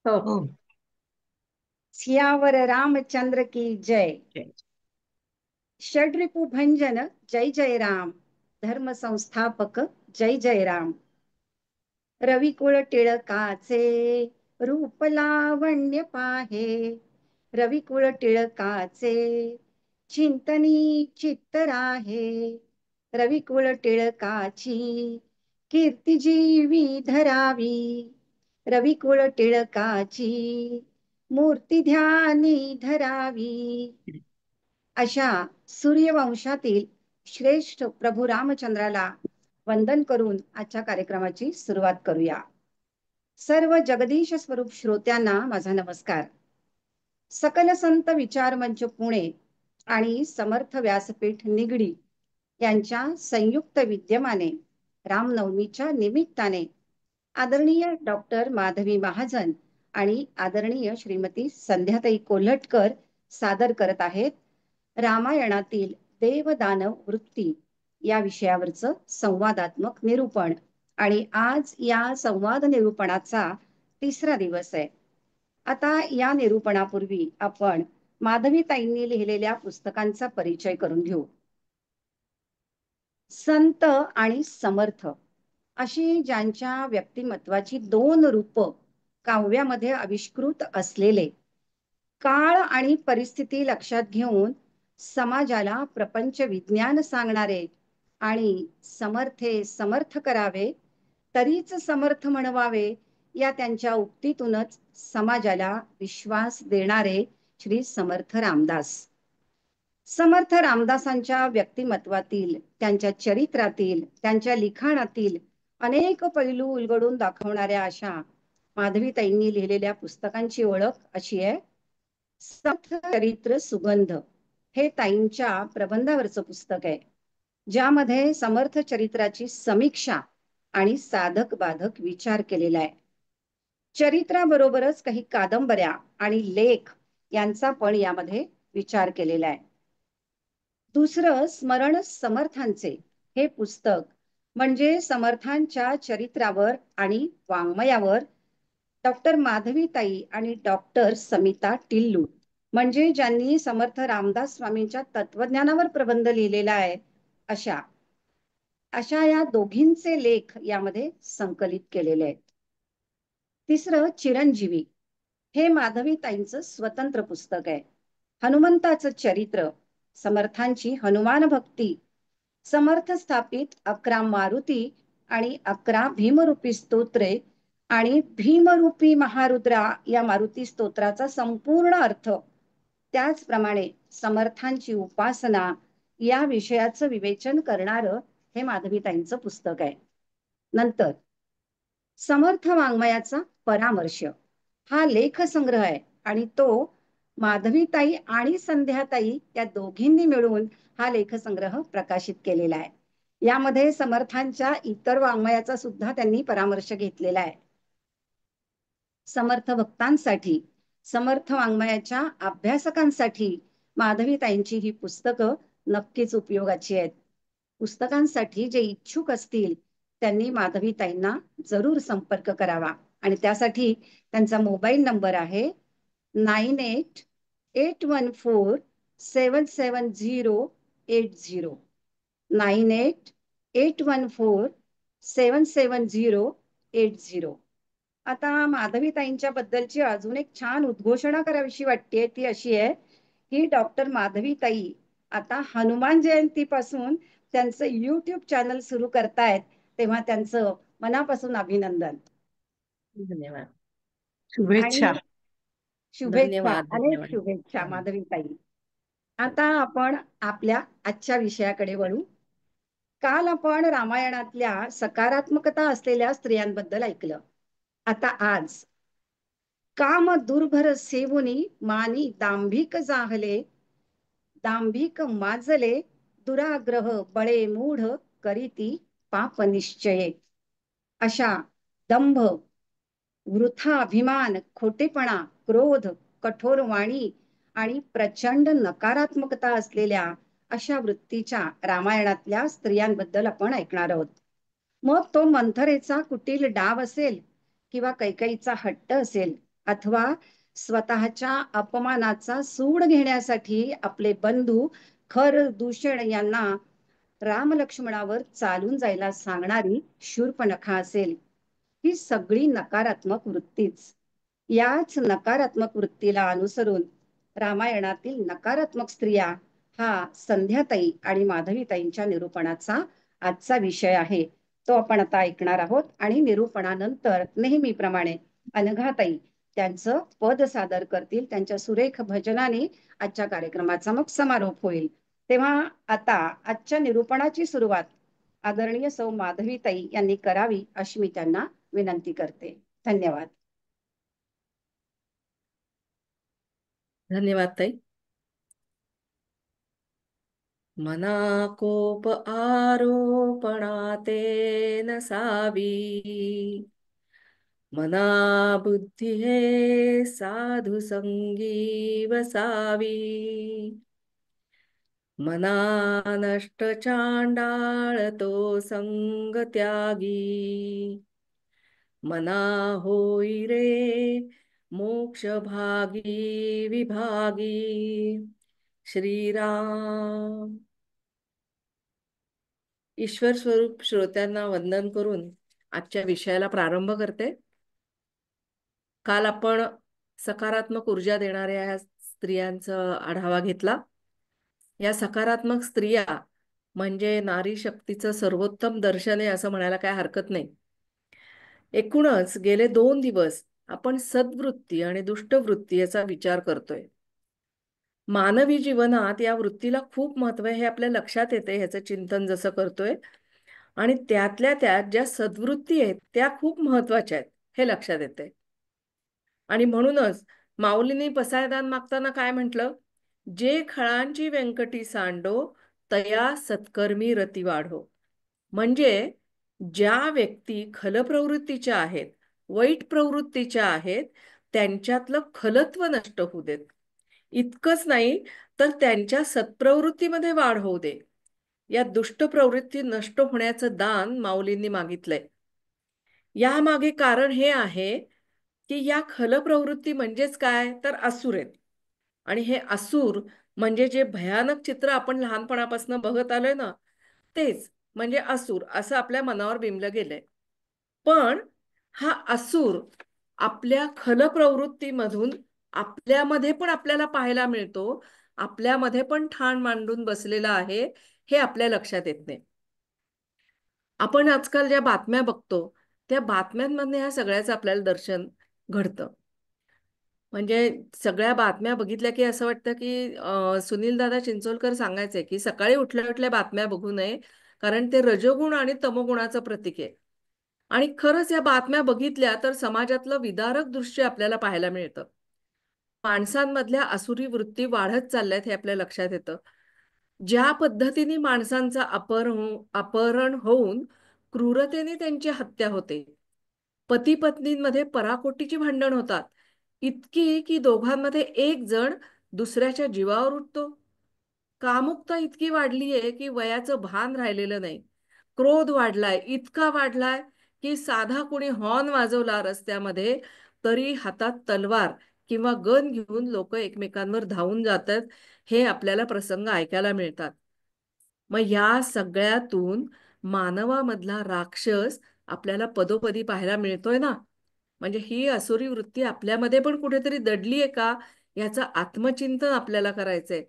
हो. हो. सियावर रामचंद्र की जय. जय. षड्रिपु भंजन जय जय राम. धर्म संस्थापक जय जय राम. रविकुळ टिळकाचे रूप लावण्य पाहे. रविकुळ टिळकाचे चिंतनी चित्त राहे. रविकुळ टिळकाची कीर्ती जीवी धरावी. रविकुळ टिळकाची मूर्ती ध्यानी धरावी. अशा सूर्यवंशातील श्रेष्ठ प्रभू रामचंद्राला वंदन करून आजच्या कार्यक्रमाची सुरुवात करूया. सर्व जगदीश स्वरूप श्रोत्यांना माझा नमस्कार. सकल संत विचार मंच पुणे आणि समर्थ व्यासपीठ निगडी यांच्या संयुक्त विद्यमाने रामनवमीच्या निमित्ताने आदरणीय डॉक्टर माधवी महाजन आणि आदरणीय श्रीमती संध्याताई कोल्हटकर सादर करत आहेत रामायणातील देवदानव वृत्ती या विषयावरचं संवादात्मक निरूपण. आणि आज या संवाद निरूपणाचा तिसरा दिवस आहे. आता या निरूपणापूर्वी आपण माधवीताईंनी लिहिलेल्या पुस्तकांचा परिचय करून घेऊ. संत आणि समर्थ अशी ज्यांच्या व्यक्तिमत्वाची दोन रूप काव्यामध्ये आविष्कृत असलेले, काळ आणि परिस्थिती लक्षात घेऊन समाजाला प्रपंच विज्ञान सांगणारे आणि समर्थे समर्थ करावे तरीच समर्थ म्हणवावे या त्यांच्या उक्तीतूनच समाजाला विश्वास देणारे श्री समर्थ रामदास. समर्थ रामदासांच्या व्यक्तिमत्वातील, त्यांच्या चरित्रातील, त्यांच्या लिखाणातील अनेक पैलू उलगडून दाखवणाऱ्या अशा माधवीताईंनी लिहिलेल्या पुस्तकांची ओळख अशी आहे. समर्थ चरित्र सुगंध हे ताईंच्या प्रबंधावरचं पुस्तक आहे, ज्यामध्ये समर्थ चरित्राची समीक्षा आणि साधक बाधक विचार केलेला आहे. चरित्राबरोबरच काही कादंबऱ्या आणि लेख यांचा पण यामध्ये विचार केलेला आहे. दुसरं स्मरण समर्थांचे हे पुस्तक म्हणजे समर्थांच्या चरित्रावर आणि वाङ्मयावर डॉक्टर माधवीताई आणि डॉक्टर समिता टिल्लू म्हणजे ज्यांनी समर्थ रामदास स्वामींच्या तत्वज्ञानावर प्रबंध लिहिलेला आहे अशा अशा या दोघींचे लेख यामध्ये संकलित केलेले आहेत. तिसरं चिरंजीवी हे माधवीताईंचं स्वतंत्र पुस्तक आहे. हनुमंताचं चरित्र, समर्थांची हनुमान भक्ती, समर्थ स्थापित 11 मारुती आणि 11 भीमरूपी स्तोत्रे आणि भीमरूपी महारुद्रा या मारुती स्तोत्राचा संपूर्ण अर्थ, त्याचप्रमाणे समर्थांची उपासना या विषयाचं विवेचन करणारं हे माधवीताईंचं पुस्तक आहे. नंतर समर्थ वाङ्मयाचा परामर्श हा लेखसंग्रह आहे आणि तो माधवीताई आणि संध्याताई या दोघींनी मिळून हा लेखसंग्रह प्रकाशित केलेला आहे. यामध्ये समर्थांच्या इतर वाङ्मयाचा सुद्धा त्यांनी परामर्श घेतलेला आहे. समर्थ भक्तांसाठी, समर्थ वाङ्मयाच्या अभ्यासकांसाठी माधवीताईंची ही पुस्तकं नक्कीच उपयोगाची आहेत. पुस्तकांसाठी जे इच्छुक असतील त्यांनी माधवीताईंना जरूर संपर्क करावा आणि त्यासाठी त्यांचा मोबाईल नंबर आहे 9881477080. 9881477080. आता माधवीताईंच्या बद्दलची अजून एक छान उद्घोषणा करावीशी वाटते, ती अशी आहे की डॉक्टर माधवीताई आता हनुमान जयंतीपासून त्यांचं YouTube चॅनल सुरू करतायत, तेव्हा त्यांचं मनापासून अभिनंदन धन्यवाद. आणि शुभेच्छा. शुभेच्छा, धन्यवाद. अनेक धन्यवाद. शुभेच्छा हं. माधवीताई. आता आपण आपल्या आजच्या विषयाकडे वळू. काल आपण रामायणातल्या सकारात्मकता असलेल्या स्त्रियांबद्दल ऐकलं. आता आज काम दुर्भर सेवुनी मानी दांभिक जाहले, दांभिक माजले दुराग्रह बळे मूढ करीती पाप निश्चये. अशा दंभ, वृथा अभिमान, खोटेपणा, क्रोध, कठोर वाणी आणि प्रचंड नकारात्मकता असलेल्या अशा वृत्तीच्या रामायणातल्या स्त्रियांबद्दल आपण ऐकणार आहोत. मग तो मंथरेचा कुटील डाव असेल किंवा कैकेयीचा हट्ट असेल, अथवा स्वतःच्या अपमानाचा सूड घेण्यासाठी आपले बंधू खर दूषण यांना राम लक्ष्मणावर चालून जायला सांगणारी शूर्पणखा असेल. ही सगळी नकारात्मक वृत्तीच. याच नकारात्मक वृत्तीला अनुसरून रामायणातील नकारात्मक स्त्रिया हा संध्याताई आणि माधवीताईंच्या निरूपणाचा आजचा विषय आहे. तो आपण आता ऐकणार आहोत आणि निरूपणानंतर नेहमीप्रमाणे अनघाताई त्यांचं पद सादर करतील. त्यांच्या सुरेख भजनाने आजच्या कार्यक्रमाचा मग समारोप होईल. तेव्हा आता आजच्या निरूपणाची सुरुवात आदरणीय सौ माधवीताई यांनी करावी अशी मी त्यांना विनंती करते. धन्यवाद. धन्यवाद ताई. मना कोप आरोपणाते नसावी, मना बुद्धी हे साधू संगी वसावी, मना नष्ट चांडाळ तो संग त्यागी, मना होई रे मोक्ष भागी विभागी. श्रीराम. ईश्वर स्वरूप श्रोत्यांना वंदन करून आजच्या विषयाला प्रारंभ करते. काल आपण सकारात्मक ऊर्जा देणाऱ्या ह्या स्त्रियांचा आढावा घेतला. या सकारात्मक स्त्रिया म्हणजे नारी शक्तीचं सर्वोत्तम दर्शन आहे असं म्हणायला काय हरकत नाही. एकूणच गेले 2 दिवस आपण सद्वृत्ती आणि दुष्टवृत्ती याचा विचार करतोय. मानवी जीवनात या वृत्तीला खूप महत्त्व आहे हे आपल्या लक्षात येते ह्याचं चिंतन जसं करतोय. आणि त्यातल्या त्यात ज्या सद्वृत्ती आहेत त्या खूप महत्त्वाच्या आहेत हे लक्षात येते. आणि म्हणूनच माऊलींनी पसायदान मागताना काय म्हटलं, जे खळांची व्यंकटी सांडो तया सत्कर्मी रती वाढो. म्हणजे ज्या व्यक्ती खलप्रवृत्तीच्या आहेत, वाईट प्रवृत्तीच्या आहेत, त्यांच्यातलं खलत्व नष्ट होऊ देत. इतकंच नाही तर त्यांच्या सत्प्रवृत्तीमध्ये वाढ होऊ दे. या दुष्ट प्रवृत्ती नष्ट होण्याचं दान माऊलींनी मागितलंय. यामागे कारण हे आहे की या खलप्रवृत्ती म्हणजेच काय तर असुर आहेत. आणि हे असुर म्हणजे जे भयानक चित्र आपण लहानपणापासून बघत आलोय ना, तेच म्हणजे असुर असं आपल्या मनावर बिंबलं गेलंय. पण हा असुर आपल्या खलप्रवृत्तीमधून आपल्यामध्ये पण आपल्याला पाहायला मिळतो, आपल्यामध्ये पण ठाण मांडून बसलेला आहे हे आपल्या लक्षात येत नाही. आपण आजकाल ज्या बातम्या बघतो त्या बातम्यांमध्ये ह्या सगळ्याचं आपल्याला दर्शन घडतं. म्हणजे सगळ्या बातम्या बघितल्या की असं वाटतं की सुनील दादा चिंचोलकर सांगायचे की सकाळी उठल्या उठल्या बातम्या बघू नये, कारण ते रजोगुण आणि तमोगुणाचं प्रतीक आहे. आणि खरंच या बातम्या बघितल्या तर समाजातलं विदारक दृश्य आपल्याला पाहायला मिळतं. माणसांमधल्या आसुरी वृत्ती वाढत चालल्यात हे आपल्या लक्षात येतं. ज्या पद्धतीने माणसांचा अपहरण होऊन क्रूरतेने त्यांची हत्या होते, पती पत्नींमध्ये पराकोटीची भांडण होतात, इतकी की दोघांमध्ये एक जण दुसऱ्याच्या जीवावर उठतो. कामुकता इतकी वाढली आहे की वयाचं भान राहिलेलं नाही. क्रोध वाढलाय, इतका वाढलाय की साधा कोणी हॉर्न वाजवला रस्त्यामध्ये तरी हातात तलवार किंवा गन घेऊन लोक एकमेकांवर धावून जातात हे आपल्याला प्रसंग ऐकायला मिळतात. मग या सगळ्यातून मानवामधला राक्षस आपल्याला पदोपदी पाहायला मिळतोय ना. म्हणजे ही असुरी वृत्ती आपल्यामध्ये पण कुठेतरी दडली आहे का याचं आत्मचिंतन आपल्याला करायचंय.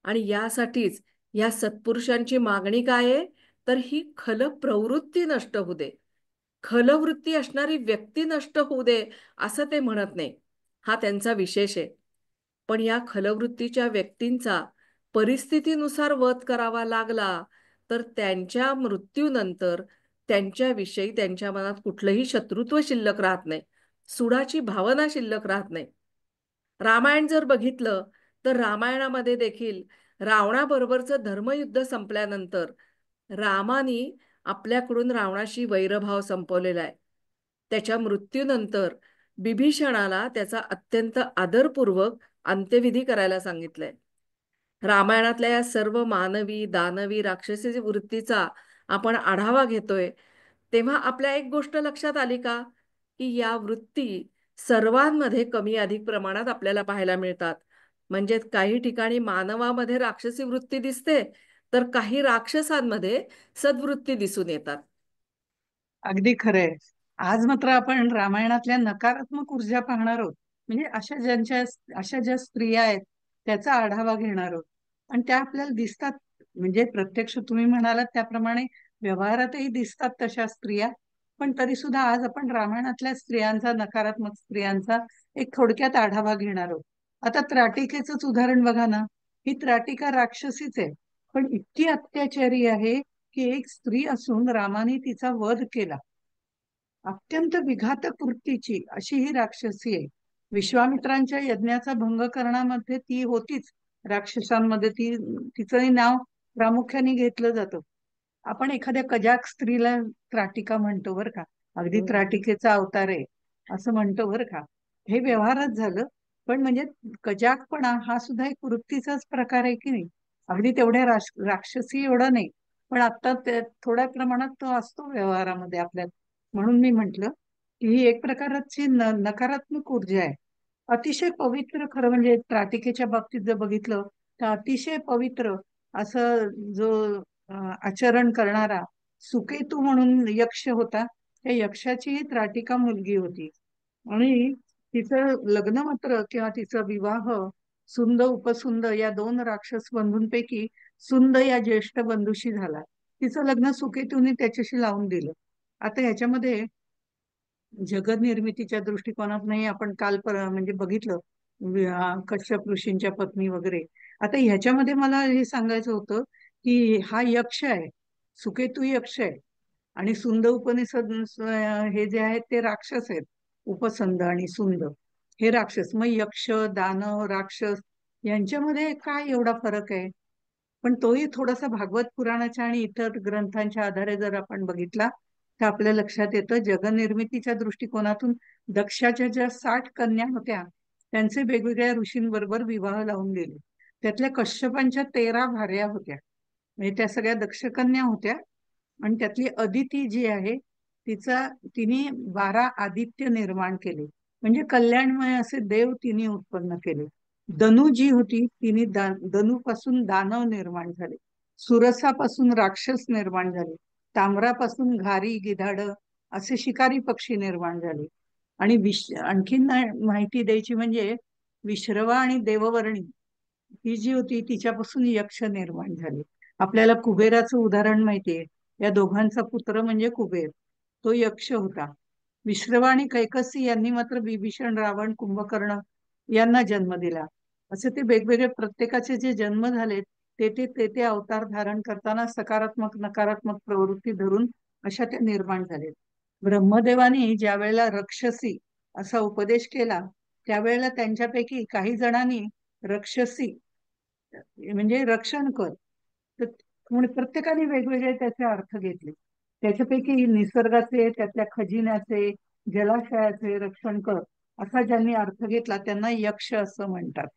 आणि यासाठीच या सत्पुरुषांची मागणी काय आहे तर ही खल प्रवृत्ती नष्ट होऊ दे, खलवृत्ती असणारी व्यक्ती नष्ट होऊ दे असं ते म्हणत नाही. हा त्यांचा विशेष आहे. पण या खलवृत्तीच्या व्यक्तींचा परिस्थितीनुसार वध करावा लागला तर त्यांच्या मृत्यूनंतर त्यांच्याविषयी त्यांच्या मनात कुठलंही शत्रुत्व शिल्लक राहत नाही, सुडाची भावना शिल्लक राहत नाही. रामायण जर बघितलं तर रामायणामध्ये देखील रावणाबरोबरचं धर्मयुद्ध संपल्यानंतर रामानी आपल्याकडून रावणाशी वैरभाव संपवलेला आहे. त्याच्या मृत्यूनंतर बिभीषणाला त्याचा अत्यंत आदरपूर्वक अंत्यविधी करायला सांगितलंय. रामायणातल्या या सर्व मानवी दानवी राक्षसी वृत्तीचा आपण आढावा घेतोय तेव्हा आपल्या एक गोष्ट लक्षात आली का की या वृत्ती सर्वांमध्ये कमी अधिक प्रमाणात आपल्याला पाहायला मिळतात. म्हणजे काही ठिकाणी मानवामध्ये राक्षसी वृत्ती दिसते, तर काही राक्षसांमध्ये सद्वृत्ती दिसून येतात. अगदी खरंय. आज मात्र आपण रामायणातल्या नकारात्मक ऊर्जा पाहणार आहोत. म्हणजे अशा ज्या स्त्रिया आहेत त्याचा आढावा घेणार आहोत. आणि त्या आपल्याला दिसतात, म्हणजे प्रत्यक्ष तुम्ही म्हणालात त्याप्रमाणे व्यवहारातही दिसतात तशा स्त्रिया. पण तरी सुद्धा आज आपण रामायणातल्या स्त्रियांचा, नकारात्मक स्त्रियांचा एक थोडक्यात आढावा घेणार आहोत. आता त्राटिकेचंच उदाहरण बघा ना. ही त्राटिका राक्षसीच आहे, पण इतकी अत्याचारी आहे की एक स्त्री असून रामाने तिचा वध केला. अत्यंत विघातक वृत्तीची अशी ही राक्षसी आहे. विश्वामित्रांच्या यज्ञाचा भंग करण्यामध्ये ती होतीच. राक्षसांमध्ये तिचंही नाव प्रामुख्याने घेतलं जातं. आपण एखाद्या कजाक स्त्रीला त्राटिका म्हणतो बरं का. अगदी त्राटिकेचा अवतार आहे असं म्हणतो बरं का. हे व्यवहारच झालं. पण म्हणजे कजाकपणा हा सुद्धा एक वृत्तीचाच प्रकार आहे की नाही. अगदी तेवढ्या राक्षसी एवढं नाही, पण आता थोड्या प्रमाणात तो असतो व्यवहारामध्ये आपल्यात. म्हणून मी म्हंटल की ही एक प्रकारची नकारात्मक ऊर्जा आहे. अतिशय पवित्र, खरं म्हणजे त्राटिकेच्या बाबतीत जर बघितलं तर अतिशय पवित्र असं जो आचरण करणारा सुकेतू म्हणून यक्ष होता. त्या यक्षाची ही त्राटिका मुलगी होती. आणि तिचं लग्न मात्र किंवा तिचा विवाह सुंद उपसुंद या दोन राक्षस बंधूंपैकी सुंद या ज्येष्ठ बंधूशी झाला. तिचं लग्न सुकेतूने त्याच्याशी लावून दिलं. आता ह्याच्यामध्ये जगत निर्मितीच्या दृष्टिकोनातूनही आपण काल म्हणजे बघितलं, कश्यप ऋषींच्या पत्नी वगैरे. आता ह्याच्यामध्ये मला हे सांगायचं होतं की हा यक्ष आहे, सुकेतू यक्ष आहे, आणि सुंद उपनिषद हे जे आहेत ते राक्षस आहेत. उपसंद आणि सुंद हे राक्षस. मग यक्ष, दानव, राक्षस यांच्यामध्ये काय एवढा फरक आहे? पण तोही थोडासा भागवत पुराणाच्या आणि इतर ग्रंथांच्या आधारे जर आपण बघितला तर आपल्या लक्षात येतं. जगनिर्मितीच्या दृष्टिकोनातून दक्षाच्या ज्या 60 कन्या होत्या त्यांचे वेगवेगळ्या ऋषींबरोबर विवाह लावून गेले. त्यातल्या कश्यपांच्या 13 भार्या होत्या, म्हणजे त्या सगळ्या दक्षकन्या होत्या. आणि त्यातली अदिती जी आहे तिने 12 आदित्य निर्माण केले, म्हणजे कल्याणमय असे देव तिने उत्पन्न केले. दनू जी होती तिने दनूपासून दानव निर्माण झाले. सुरसापासून राक्षस निर्माण झाले. ताम्रापासून घारी, गिधाड असे शिकारी पक्षी निर्माण झाले. आणि आणखीन माहिती द्यायची म्हणजे विश्रवा आणि देववर्णी ही जी होती तिच्यापासून यक्ष निर्माण झाले. आपल्याला कुबेराचं उदाहरण माहितीये. या दोघांचा पुत्र म्हणजे कुबेर, तो यक्ष होता. विश्रवा आणि कैकसी यांनी मात्र बिभीषण, रावण, कुंभकर्ण यांना जन्म दिला. असे ते वेगवेगळे प्रत्येकाचे जे जन्म झालेत ते अवतार धारण करताना सकारात्मक नकारात्मक प्रवृत्ती धरून अशा त्या निर्माण झालेत. ब्रह्मदेवानी ज्या वेळेला रक्षसी असा उपदेश केला त्यावेळेला त्यांच्यापैकी काही जणांनी रक्षसी म्हणजे रक्षण कर, तर प्रत्येकाने वेगवेगळे त्याचे अर्थ घेतले. त्याच्यापैकी निसर्गाचे, त्यातल्या खजिन्याचे, जलाशयाचे रक्षण कर असा ज्यांनी अर्थ घेतला त्यांना यक्ष असं म्हणतात.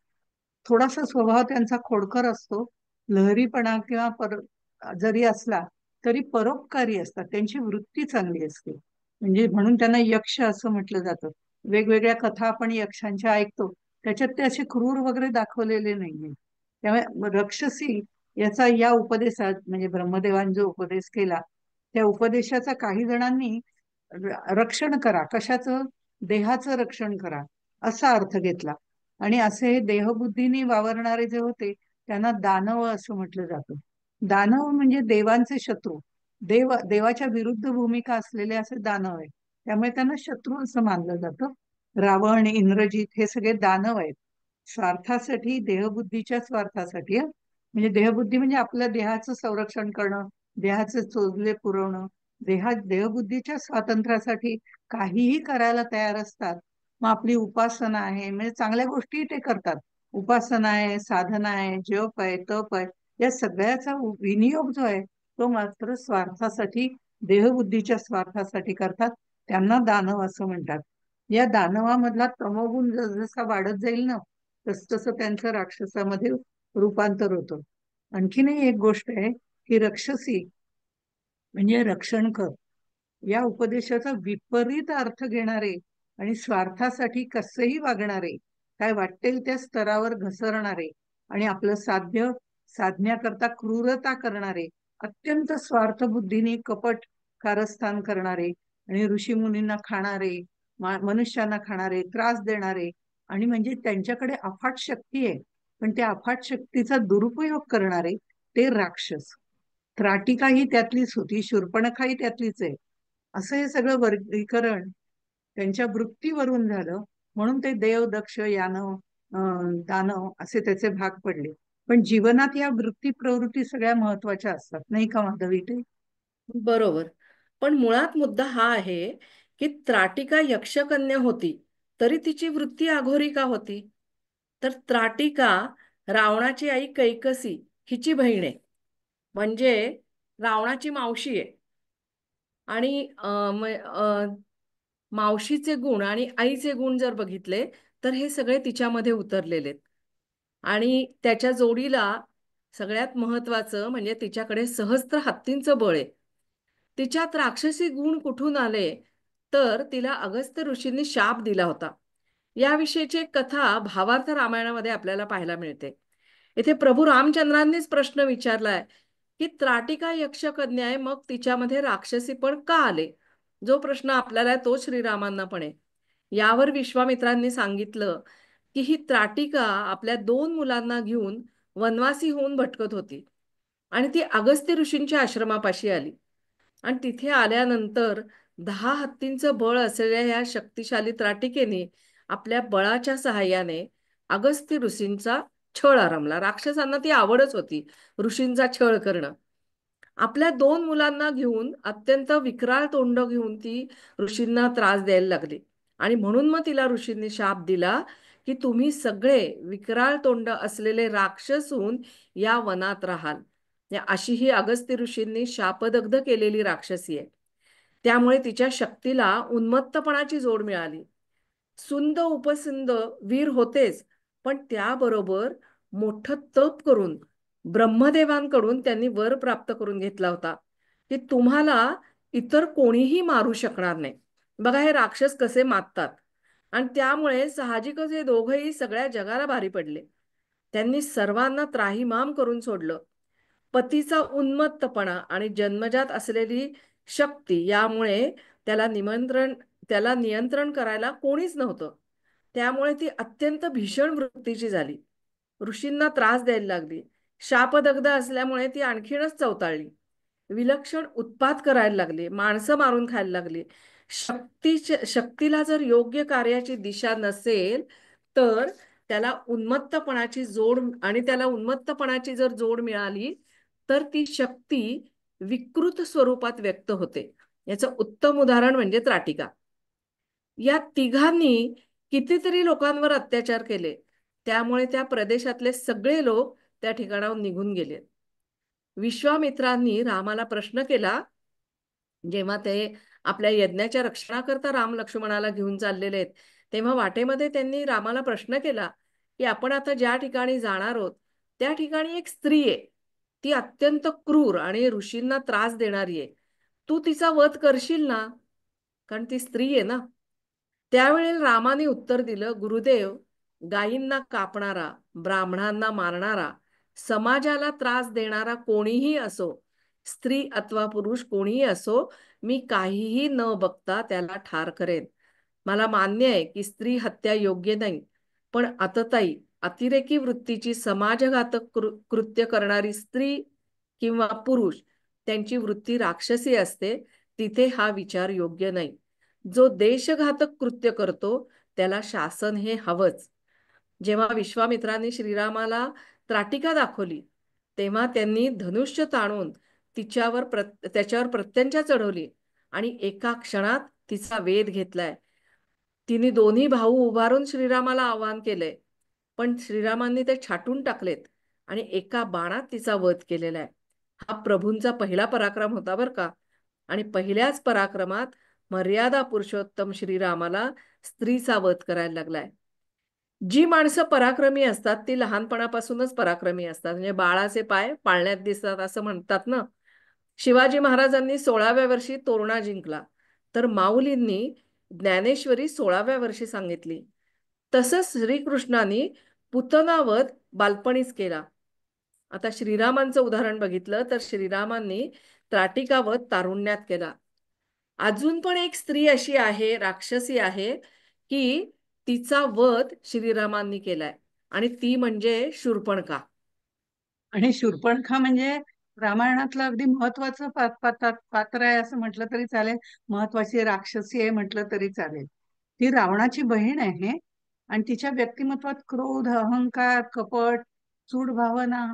थोडासा स्वभाव त्यांचा खोडकर असतो. लहरीपणा किंवा जरी असला तरी परोपकारी असतात. त्यांची वृत्ती चांगली असते, म्हणजे म्हणून त्यांना यक्ष असं म्हटलं जातं. वेगवेगळ्या कथा आपण यक्षांच्या ऐकतो, त्याच्यात ते असे क्रूर वगैरे दाखवलेले नाहीये. त्यामुळे रक्षसी याचा या उपदेशात, म्हणजे ब्रह्मदेवाने जो उपदेश केला त्या उपदेशाचा काही जणांनी रक्षण करा, कशाचं? देहाचं रक्षण करा असा अर्थ घेतला. आणि असे देहबुद्धीने वावरणारे जे होते त्यांना दानव असं म्हटलं जातं. दानव म्हणजे देवांचे शत्रू, देवाच्या विरुद्ध भूमिका असलेले असे दानव आहेत. त्यामुळे त्यांना शत्रू असं मानलं जातं. रावण, इंद्रजित हे सगळे दानव आहेत. स्वार्थासाठी, देहबुद्धीच्या स्वार्थासाठी. म्हणजे देहबुद्धी म्हणजे आपल्या देहाचं संरक्षण करणं, देहाचे चोचले पुरवणं, देहबुद्धीच्या स्वातंत्र्यासाठी काहीही करायला तयार असतात. मग आपली उपासना आहे, म्हणजे चांगल्या गोष्टी ते करतात. उपासना आहे, साधना आहे, जप आहे, तप आहे, या सगळ्याचा विनियोग जो आहे तो मात्र स्वार्थासाठी, देहबुद्धीच्या स्वार्थासाठी करतात. त्यांना दानव असं म्हणतात. या दानवामधला तमोगुण जसा वाढत जाईल ना तस तसं त्यांचं राक्षसामध्ये रूपांतर होतं. आणखीनही एक गोष्ट आहे की रक्षसी म्हणजे रक्षण कर या उपदेशाचा विपरीत अर्थ घेणारे आणि स्वार्थासाठी कसेही वागणारे, काय वाटेल त्या स्तरावर घसरणारे आणि आपलं साध्य साधण्याकरता क्रूरता करणारे, अत्यंत स्वार्थबुद्धीने कपट कारस्थान करणारे आणि ऋषीमुनींना खाणारे, मनुष्यांना खाणारे, त्रास देणारे, आणि म्हणजे त्यांच्याकडे अफाट शक्ती आहे पण त्या अफाट शक्तीचा दुरुपयोग करणारे ते राक्षस. त्राटिका ही त्यातलीच होती, शूर्पणखा ही त्यातलीच आहे. असं हे सगळं वर्गीकरण त्यांच्या वृत्तीवरून झालं. म्हणून ते देव, दक्ष, यानव, दानव असे त्याचे भाग पडले. पण जीवनात या वृत्ती प्रवृत्ती सगळ्या महत्वाच्या असतात, नाही का माधवी? ते बरोबर. पण मुळात मुद्दा हा आहे की त्राटिका यक्षकन्या होती तरी तिची वृत्ती अघोरी का होती? तर त्राटिका रावणाची आई कैकसी हिची बहीण आहे, म्हणजे रावणाची मावशी आहे. आणि मावशीचे गुण आणि आईचे गुण जर बघितले तर हे सगळे तिच्यामध्ये उतरलेले आहेत. आणि त्याच्या जोडीला सगळ्यात महत्वाचं म्हणजे तिच्याकडे सहस्त्र हत्तींचं बळ आहे. तिच्यात राक्षसी गुण कुठून आले? तर तिला अगस्त्य ऋषींनी शाप दिला होता. याविषयीची एक कथा भावार्थ रामायणामध्ये आपल्याला पाहायला मिळते. इथे प्रभू रामचंद्रांनीच प्रश्न विचारलाय की त्राटिका यक्षकन्या आहे, मग तिच्यामध्ये राक्षसी पण का आले? जो प्रश्न आपल्याला आहे तो श्रीरामांना पण आहे. यावर विश्वामित्रांनी सांगितलं की ही त्राटिका आपल्या 2 मुलांना घेऊन वनवासी होऊन भटकत होती आणि ती अगस्त्य ऋषींच्या आश्रमापाशी आली. आणि तिथे आल्यानंतर 10 हत्तींचं बळ असलेल्या या शक्तिशाली त्राटिकेने आपल्या बळाच्या सहाय्याने अगस्त्य ऋषींचा छळ आरंभला. राक्षसांना ती आवडच होती ऋषींचा छळ करणं. आपल्या 2 मुलांना घेऊन अत्यंत विक्राळ तोंड घेऊन ती ऋषींना त्रास द्यायला लागली. आणि म्हणून मग तिला ऋषींनी शाप दिला की तुम्ही सगळे विक्राळ तोंड असलेले राक्षस होऊन या वनात राहाल. अशी ही अगस्त्य ऋषींनी शापदग्ध केलेली राक्षसी आहे. त्यामुळे तिच्या शक्तीला उन्मत्तपणाची जोड मिळाली. सुंद उपसुंद वीर होतेच, पण त्याबरोबर मोठं तप करून ब्रह्मदेवांकडून त्यांनी वर प्राप्त करून घेतला होता की तुम्हाला इतर कोणीही मारू शकणार नाही. बघा हे राक्षस कसे माततात. आणि त्यामुळे साहजिकच हे दोघंही सगळ्या जगाला भारी पडले. त्यांनी सर्वांना त्राहिमाम करून सोडलं. पतीचा उन्मत्तपणा आणि जन्मजात असलेली शक्ती यामुळे त्याला त्याला नियंत्रण करायला कोणीच नव्हतं. त्यामुळे ती अत्यंत भीषण वृत्तीची झाली. ऋषींना त्रास द्यायला लागली. शापदग्ध असल्यामुळे ती आणखीनच चवताळली. विलक्षण उत्पात करायला लागली, माणसं मारून खायला लागली. शक्तीला जर योग्य कार्याची दिशा नसेल तर त्याला उन्मत्तपणाची जर जोड मिळाली तर ती शक्ती विकृत स्वरूपात व्यक्त होते. याचं उत्तम उदाहरण म्हणजे त्राटिका. या तिघांनी कितीतरी लोकांवर अत्याचार केले. त्यामुळे त्या प्रदेशातले सगळे लोक त्या ठिकाणाहून निघून गेले. विश्वामित्रांनी रामाला प्रश्न केला जेव्हा ते आपल्या यज्ञाच्या रक्षणाकरता राम लक्ष्मणाला घेऊन चाललेले आहेत, तेव्हा वाटेमध्ये त्यांनी रामाला प्रश्न केला की आपण आता ज्या ठिकाणी जाणार आहोत त्या ठिकाणी एक स्त्री आहे, ती अत्यंत क्रूर आणि ऋषींना त्रास देणारी आहे. तू तिचा वध करशील ना? कारण ती स्त्री आहे ना. त्यावेळी रामाने उत्तर दिलं, गुरुदेव, गायींना कापणारा, ब्राह्मणांना मारणारा, समाजाला त्रास देणारा कोणीही असो, स्त्री अथवा पुरुष कोणीही असो, मी काहीही न बघता त्याला ठार करेन. मला मान्य आहे की स्त्री हत्या योग्य नाही, पण आतताई अतिरेकी वृत्तीची समाजघातक कृत्य करणारी स्त्री किंवा पुरुष त्यांची वृत्ती राक्षसी असते, तिथे हा विचार योग्य नाही. जो देशघातक कृत्य करतो त्याला शासन हे हवंच. जेव्हा विश्वामित्रांनी श्रीरामाला त्राटिका दाखवली तेव्हा त्यांनी धनुष्य ताणून त्याच्यावर प्रत्यंचा चढवली आणि एका क्षणात तिचा वेध घेतलाय. तिने दोन्ही भाऊ उभारून श्रीरामाला आवाहन केलंय, पण श्रीरामांनी ते छाटून टाकलेत आणि एका बाणात तिचा वध केलेला आहे. हा प्रभूंचा पहिला पराक्रम होता बरं का. आणि पहिल्याच पराक्रमात मर्यादा पुरुषोत्तम श्रीरामाला स्त्रीचा वध करायला लागलाय. जी माणसं पराक्रमी असतात ती लहानपणापासूनच पराक्रमी असतात, म्हणजे बाळाचे पाय पाळण्यात दिसतात असं म्हणतात ना. शिवाजी महाराजांनी 16व्या वर्षी तोरणा जिंकला, तर माऊलींनी ज्ञानेश्वरी 16व्या वर्षी सांगितली. तसंच श्रीकृष्णाने पुतनावध बालपणीच केला. आता श्रीरामांचं उदाहरण बघितलं तर श्रीरामांनी त्राटिकावध तारुण्यात केला. अजून पण एक स्त्री अशी आहे, राक्षसी आहे, की तिचा वध श्रीरामांनी केलाय आणि ती म्हणजे शूर्पणखा. आणि शूर्पणखा म्हणजे रामायणातलं अगदी महत्वाचं पात्र आहे असं म्हटलं तरी चालेल, महत्वाची राक्षसी आहे म्हटलं तरी चालेल. ती रावणाची बहीण आहे आणि तिच्या व्यक्तिमत्वात क्रोध, अहंकार, कपट, सूड भावना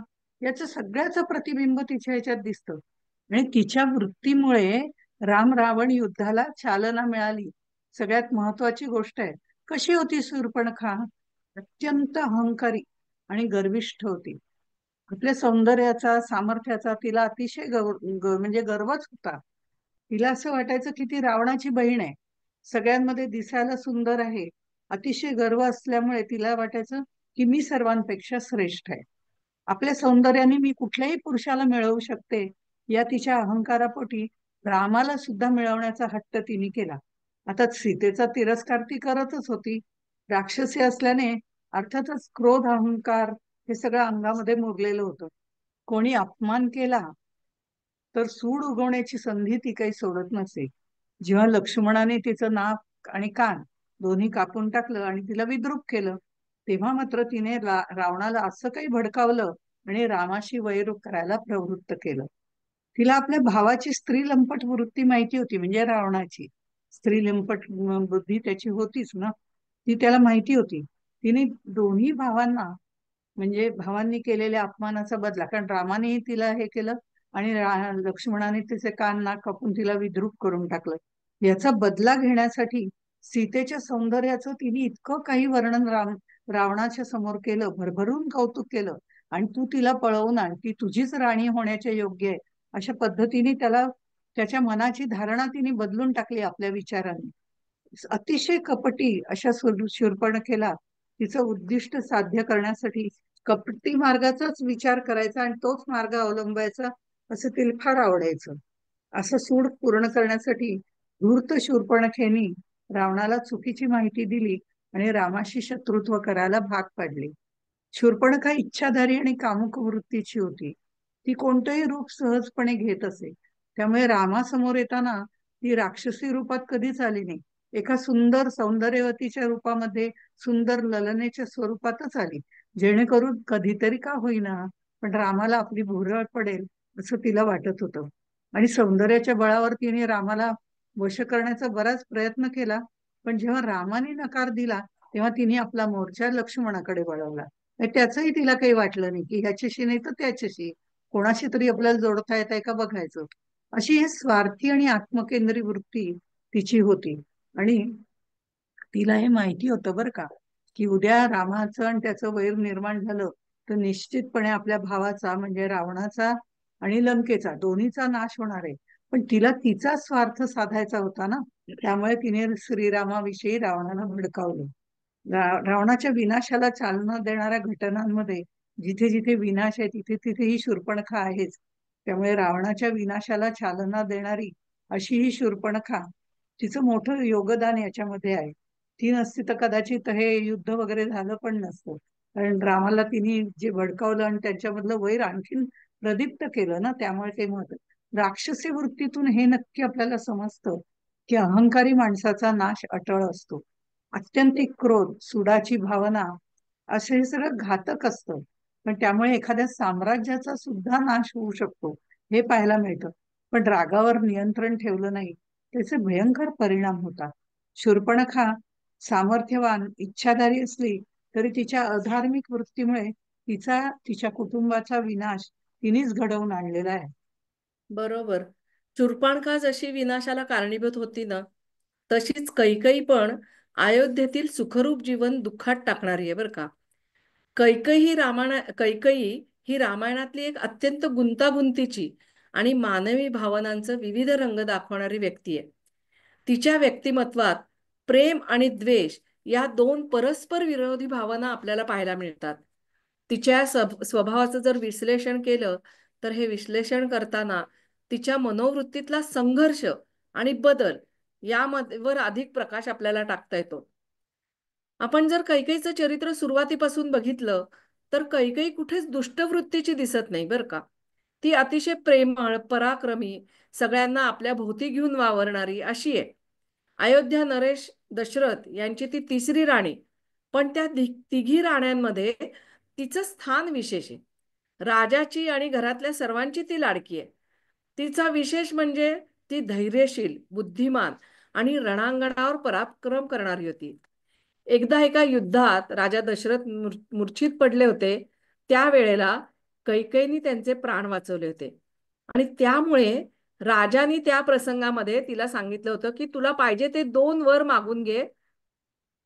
याचं सगळ्याचं प्रतिबिंब तिच्या ह्याच्यात दिसतं. आणि तिच्या वृत्तीमुळे राम रावण युद्धाला चालना मिळाली. सगळ्यात महत्वाची गोष्ट आहे. कशी होती शूर्पणखा? अत्यंत अहंकारी आणि गर्विष्ठ होती. आपल्या सौंदर्याचा, सामर्थ्याचा तिला अतिशय म्हणजे गर्वच होता. तिला असं वाटायचं की ती रावणाची बहीण आहे, सगळ्यांमध्ये दिसायला सुंदर आहे. अतिशय गर्व असल्यामुळे तिला वाटायचं की मी सर्वांपेक्षा श्रेष्ठ आहे. आपल्या सौंदर्याने मी कुठल्याही पुरुषाला मिळवू शकते, या तिच्या अहंकारापोटी रामाला सुद्धा मिळवण्याचा हट्ट तिने केला. आता सीतेचा तिरस्कार ती करतच होती. राक्षसी असल्याने अर्थातच क्रोध, अहंकार हे सगळं अंगामध्ये मुरलेलं होतं. कोणी अपमान केला तर सूड उगवण्याची संधी ती काही सोडत नसे. जेव्हा लक्ष्मणाने तिचं नाक आणि कान दोन्ही कापून टाकलं आणि तिला विद्रूप केलं, तेव्हा मात्र तिने रावणाला असं काही भडकावलं आणि रामाशी वैर करायला प्रवृत्त केलं. तिला आपल्या भावाची स्त्री लंपट वृत्ती माहिती होती, म्हणजे रावणाची स्त्री लंपट बुद्धी त्याची होतीच ना, ती त्याला माहिती होती. तिने दोन्ही भावांना, म्हणजे भावांनी केलेल्या अपमानाचा बदला, कारण रामानेही तिला हे केलं आणि लक्ष्मणाने तिचे कान नाक कापून तिला विद्रूप करून टाकलं. याचा बदला घेण्यासाठी सीतेच्या सौंदर्याचं तिने इतकं काही वर्णन रावणाच्या समोर केलं, भरभरून कौतुक केलं. आणि तू तिला पळवून आण, ती तुझीच राणी होण्याच्या योग्य आहे, अशा पद्धतीने त्याला त्याच्या मनाची धारणा तिने बदलून टाकली आपल्या विचारांनी. अतिशय कपटी अशा शूर्पणखेला तिचं उद्दिष्ट साध्य करण्यासाठी कपटी मार्गाचाच विचार करायचा आणि तोच मार्ग अवलंबायचा असं तिला फार आवडायचं. असं सूड पूर्ण करण्यासाठी धूर्त शूर्पणखेनी रावणाला चुकीची माहिती दिली आणि रामाशी शत्रुत्व करायला भाग पाडले. शूर्पणखा इच्छाधारी आणि कामुक वृत्तीची होती. ती कोणतंही रूप सहजपणे घेत असे. त्यामुळे रामासमोर येताना ती राक्षसी रूपात कधीच आली नाही. एका सुंदर सौंदर्यवतीच्या रूपामध्ये, सुंदर ललनेच्या स्वरूपातच आली, जेणेकरून कधीतरी का होईना पण रामाला आपली भुरळ पडेल असं तिला वाटत होतं. आणि सौंदर्याच्या बळावर तिने रामाला वश करण्याचा बराच प्रयत्न केला. पण जेव्हा रामाने नकार दिला तेव्हा तिने आपला मोर्चा लक्ष्मणाकडे वळवला. त्याचंही तिला काही वाटलं नाही की ह्याच्याशी नाही तर त्याच्याशी कोणाशी तरी आपल्याला जोडता येत आहे का बघायचं. अशी ही स्वार्थी आणि आत्मकेंद्री वृत्ती तिची होती. आणि तिला हे माहिती होतं बरं का, की उद्या रामाचं आणि त्याचं वैर निर्माण झालं तर निश्चितपणे आपल्या भावाचा, म्हणजे रावणाचा आणि लंकेचा दोन्हीचा नाश होणार आहे. पण तिला तिचा स्वार्थ साधायचा होता ना, त्यामुळे तिने श्रीरामाविषयी रावणाला भडकावलं. रावणाच्या विनाशाला चालना देणाऱ्या घटनांमध्ये जिथे जिथे विनाश आहे तिथे तिथे ही शूर्पणखा आहेच. त्यामुळे रावणाच्या विनाशाला चालना देणारी अशी ही शूर्पणखा, तिचं मोठं योगदान याच्यामध्ये आहे. ती नसती तर कदाचित हे युद्ध वगैरे झालं पण नसतं. कारण रामाला तिने जे भडकावलं आणि त्यांच्यामधलं वैर आणखीन प्रदीप्त केलं ना, त्यामुळे ते महत्व. राक्षसी वृत्तीतून हे नक्की आपल्याला समजतं की अहंकारी माणसाचा नाश अटळ असतो. आत्यंतिक क्रोध, सुडाची भावना असं हे सगळं घातक असतं. पण त्यामुळे एखाद्या साम्राज्याचा सुद्धा नाश होऊ शकतो हे पाहायला मिळतं. पण रागावर नियंत्रण ठेवलं नाही त्याचे भयंकर परिणाम होतात. शूर्पणखा सामर्थ्यवान, इच्छाधारी असली तरी तिच्या अधार्मिक वृत्तीमुळे तिच्या कुटुंबाचा विनाश तिनेच घडवून आणलेला आहे. बरोबर. शूर्पणखा जशी विनाशाला कारणीभूत होती ना, तशीच कैकई पण अयोध्येतील सुखरूप जीवन दुःखात टाकणारी आहे बरं का. कैकई ही रामायणातली एक अत्यंत गुंतागुंतीची आणि मानवी भावनांचं विविध रंग दाखवणारी व्यक्ती आहे. तिच्या व्यक्तिमत्वात प्रेम आणि द्वेष या दोन परस्पर विरोधी भावना आपल्याला पाहायला मिळतात. तिच्या स्वभावाचं जर विश्लेषण केलं तर हे विश्लेषण करताना तिच्या मनोवृत्तीतला संघर्ष आणि बदल यावर अधिक प्रकाश आपल्याला टाकता येतो. आपण जर कैकेयीचं चरित्र सुरुवातीपासून बघितलं तर कैकेयी कुठेच दुष्टवृत्तीची दिसत नाही बरं का. ती अतिशय प्रेमळ, पराक्रमी, सगळ्यांना आपल्या भोवती घेऊन वावरणारी अशी आहे. अयोध्या नरेश दशरथ यांची ती तिसरी राणी, पण त्या तिघी राण्यांमध्ये तिचं स्थान विशेष आहे. राजाची आणि घरातल्या सर्वांची ती लाडकी आहे. तिचा विशेष म्हणजे ती धैर्यशील, बुद्धिमान आणि रणांगणावर पराक्रम करणारी होती. एकदा एका युद्धात राजा दशरथ मूर्छित पडले होते. त्यावेळेला कैकेयीने त्यांचे प्राण वाचवले होते आणि त्यामुळे राजाने त्या प्रसंगामध्ये तिला सांगितलं होतं की तुला पाहिजे ते 2 वर मागून घे,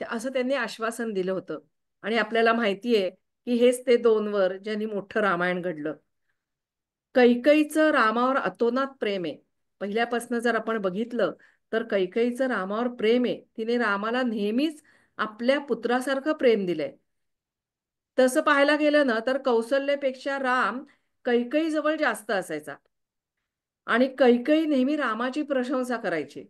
असं त्यांनी आश्वासन दिलं होतं. आणि आपल्याला माहितीये की हेच ते 2 वर ज्यांनी मोठं रामायण घडलं. कैकेयीचं रामावर अतोनात प्रेम आहे. पहिल्यापासून जर आपण बघितलं तर कैकेयीचं रामावर प्रेम आहे. तिने रामाला नेहमीच आपल्या पुत्रासारखं प्रेम दिलंय. तसं पाहायला गेलं ना तर कौसल्यापेक्षा राम कैकेयीजवळ जास्त असायचा आणि कैकेयी नेहमी रामाची प्रशंसा करायची.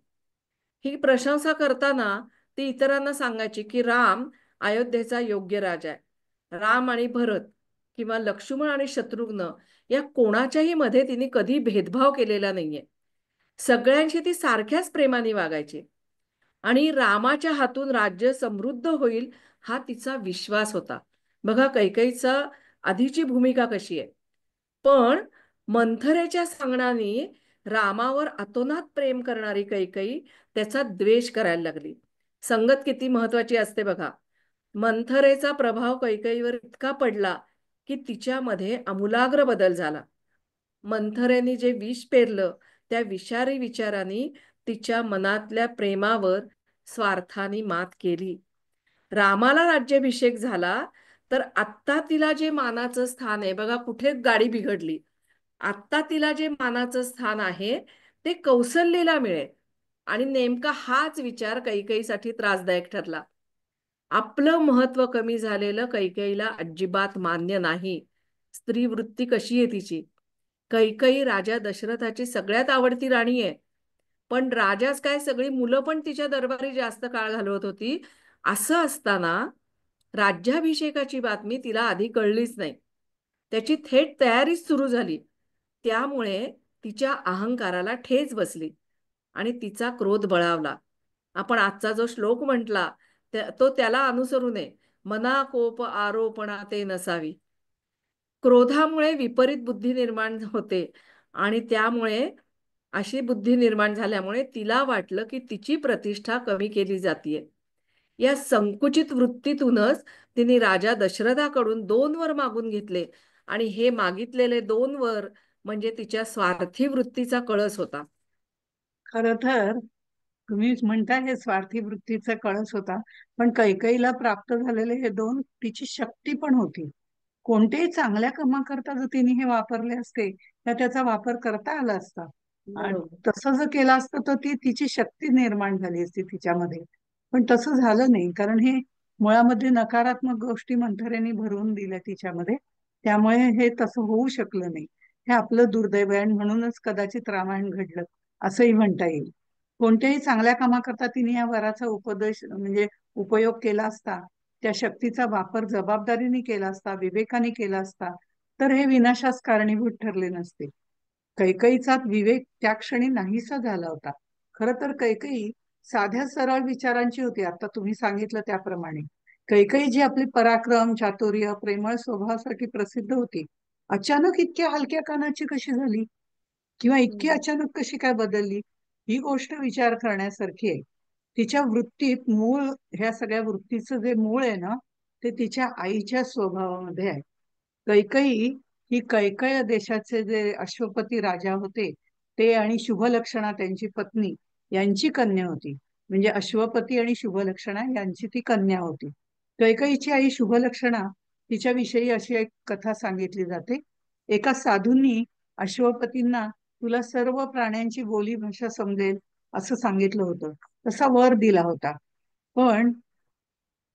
ही प्रशंसा करताना ती इतरांना सांगायची की राम अयोध्येचा योग्य राजा आहे. राम आणि भरत किंवा लक्ष्मण आणि शत्रुघ्न या कोणाच्याही मध्ये तिने कधी भेदभाव केलेला नाहीये. सगळ्यांशी ती सारख्याच प्रेमाने वागायची आणि रामाच्या हातून राज्य समृद्ध होईल हा तिचा विश्वास होता. बघा कैकेयीचा आधीची भूमिका कशी आहे. पण मंथरेच्या सांगण्याने रामावर अतोनात प्रेम करणारी कैकेयी त्याचा द्वेष करायला लागली. संगत किती महत्वाची असते बघा. मंथरेचा प्रभाव कैकेयीवर इतका पडला की तिच्यामध्ये आमूलाग्र बदल झाला. मंथरेने जे विष पेरलं त्या विषारी विचारांनी तिच्या मनातल्या प्रेमावर स्वार्थाने मात केली. रामाला राज्याभिषेक झाला तर आत्ता तिला जे मानाचं स्थान आहे बघा, कुठे गाडी बिघडली. आत्ता तिला जे मानाचं स्थान आहे ते कौसल्याला मिळेल आणि नेमका हाच विचार कैकेयीसाठी त्रासदायक ठरला. आपलं महत्व कमी झालेलं कैकेयीला अजिबात मान्य नाही. स्त्री वृत्ती कशी आहे तिची. कैकेयी राजा दशरथाची सगळ्यात आवडती राणी आहे, पण राजाच काय सगळी मुलं पण तिच्या दरबारी जास्त काळ घालवत होती. असं असताना राज्याभिषेकाची बातमी तिला आधी कळलीच नाही. त्याची थेट तयारीच सुरू झाली. त्यामुळे तिच्या अहंकाराला ठेच बसली आणि तिचा क्रोध बळावला. आपण आजचा जो श्लोक म्हटला तो त्याला अनुसरू नये. मना कोप आरोपणा ते नसावी. क्रोधामुळे विपरीत बुद्धी निर्माण होते आणि त्यामुळे अशी बुद्धी निर्माण झाल्यामुळे तिला वाटलं की तिची प्रतिष्ठा कमी केली जातीये. या संकुचित वृत्तीतूनच तिने राजा दशरथाकडून 2 वर मागून घेतले आणि हे मागितलेले 2 वर म्हणजे तिच्या स्वार्थी वृत्तीचा कळस होता. खरं तर तुम्ही म्हणता हे स्वार्थी वृत्तीचा कळस होता, पण कैकेयीला प्राप्त झालेले हे 2 तिची शक्ती पण होती. कोणत्याही चांगल्या कामाकरता जर तिने हे वापरले असते तर त्याचा वापर करता आला असता. आणि बरोबर. तसं जर केलं असतं तर ती तिची शक्ती निर्माण झाली असती तिच्यामध्ये. पण तसं झालं नाही, कारण हे मुळामध्ये नकारात्मक गोष्टी मंथरेने भरवून दिल्या तिच्यामध्ये. त्यामुळे हे तसं होऊ शकलं नाही. हे आपलं दुर्दैव आहे आणि म्हणूनच कदाचित रामायण घडलं असंही म्हणता येईल. कोणत्याही चांगल्या कामाकरता तिने या वराचा उपदेश म्हणजे उपयोग केला असता, त्या शक्तीचा वापर जबाबदारीने केला असता, विवेकाने केला असता, तर हे विनाशास कारणीभूत ठरले नसते. कैकेयीचा विवेक त्या क्षणी नाहीसा झाला होता. खरं तर कैकेयी साध्या सरळ विचारांची होती. आता तुम्ही सांगितलं त्याप्रमाणे कैकेयी जी आपली पराक्रम, चातुर्य, प्रेमळ स्वभावासाठी प्रसिद्ध होती, अचानक इतक्या हलक्या कानाची कशी झाली किंवा इतकी हम्म. अचानक कशी काय बदलली, ही गोष्ट विचार करण्यासारखी आहे. तिच्या वृत्तीत मूळ, ह्या सगळ्या वृत्तीचं जे मूळ आहे ना, ते तिच्या आईच्या स्वभावामध्ये आहे. कैकेयी ही कैकेय देशाचे जे अश्वपती राजा होते ते आणि शुभलक्षणा त्यांची पत्नी यांची कन्या होती. म्हणजे अश्वपती आणि शुभलक्षणा यांची ती कन्या होती. कैकेयीची आई शुभलक्षणा तिच्याविषयी अशी एक कथा सांगितली जाते. एका साधूंनी अश्वपतींना तुला सर्व प्राण्यांची बोली भाषा समजेल असं सांगितलं होतं. तसा वर दिला होता. पण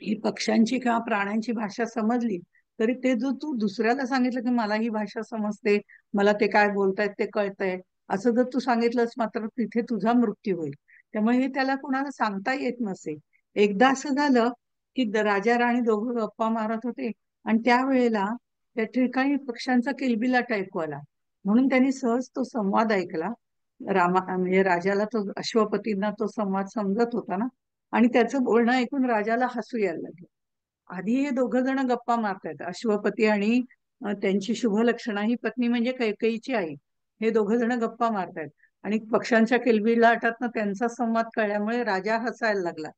ही पक्ष्यांची किंवा प्राण्यांची भाषा समजली तरी ते जो तू दुसऱ्याला सांगितलं की मला ही भाषा समजते, मला ते काय बोलतायत ते कळतंय, असं जर तू सांगितलंस मात्र तिथे तुझा मृत्यू होईल. त्यामुळे हे त्याला कोणाला सांगता येत नसे. एकदा असं झालं की राजा राणी दोघं गप्पा मारत होते आणि त्यावेळेला त्या ठिकाणी पक्ष्यांचा किलबिलाट ऐकू आला. म्हणून त्यांनी सहज तो संवाद ऐकला. म्हणजे राजाला तो अश्वपतींना तो संवाद समजत होता ना, आणि त्याचं बोलणं ऐकून राजाला हसू यायला लागलं. आधी हे दोघं जण गप्पा मारतायत, अश्वपती आणि त्यांची शुभलक्षणा ही पत्नी म्हणजे कैकेयीची आई. हे दोघं जण गप्पा मारतायत आणि पक्ष्यांच्या किलबिलाटातनं त्यांचा संवाद कळल्यामुळे राजा हसायला लागला.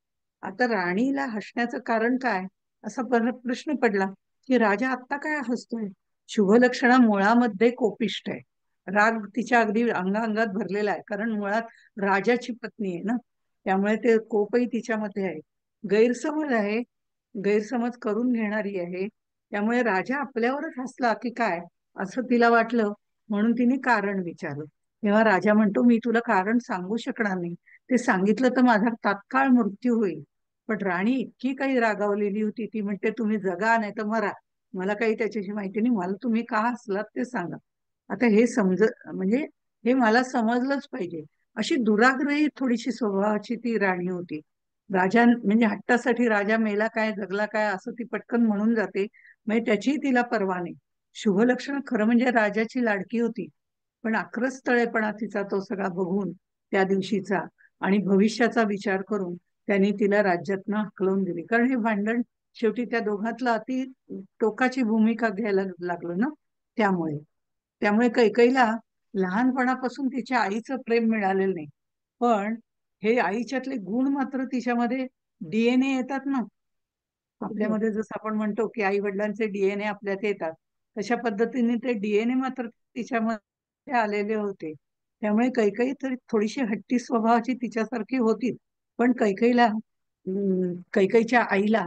आता राणीला हसण्याचं कारण काय, असा प्रश्न पडला की राजा आत्ता काय हसतोय. शुभलक्षणा मुळामध्ये कोपिष्ट आहे. राग तिच्या अगदी अंगाअंगात भरलेला आहे, कारण मुळात राजाची पत्नी आहे ना, त्यामुळे ते कोपही तिच्यामध्ये आहे. गैरसमज आहे, गैरसमज करून घेणारी आहे. त्यामुळे राजा आपल्यावरच हसला की काय असं तिला वाटलं, म्हणून तिने कारण विचारलं. तेव्हा राजा म्हणतो, मी तुला कारण सांगू शकणार नाही. ते सांगितलं तर माझा तात्काळ मृत्यू होईल. पण राणी इतकी काही रागावलेली होती, ती म्हणते तुम्ही जगा नाही तर मरा, मला काही त्याच्याशी माहिती नाही, मला तुम्ही का हसलात ते सांगा. आता हे म्हणजे हे मला समजलंच पाहिजे. अशी दुराग्रही थोडीशी स्वभावाची ती राणी होती. राजा म्हणजे हट्टासाठी राजा मेला काय जगला काय असं ती पटकन म्हणून जाते, म्हणजे त्याची तिला पर्वा नाही. शुभलक्षण खरं म्हणजे राजाची लाडकी होती, पण आक्रस तळेपणा तिचा तो सगळा बघून त्या दिवशीचा आणि भविष्याचा विचार करून त्यांनी तिला राज्यातनं हकलवून दिली. कारण हे भांडण शेवटी त्या दोघातलं अति टोकाची भूमिका घ्यायला लागलं ना, त्यामुळे त्यामुळे कैकेयीला लहानपणापासून तिच्या आईचं प्रेम मिळालेलं नाही. पण हे आईच्यातले गुण मात्र तिच्यामध्ये डीएनए येतात ना, आपल्यामध्ये जसं आपण म्हणतो की आई वडिलांचे डीएनए आपल्यात येतात, तशा पद्धतीने ते डीएनए मात्र तिच्यामध्ये आलेले होते. त्यामुळे कैकेयी तरी थोडीशी हट्टी स्वभावाची तिच्यासारखी होती. पण कैकेयीच्या आईला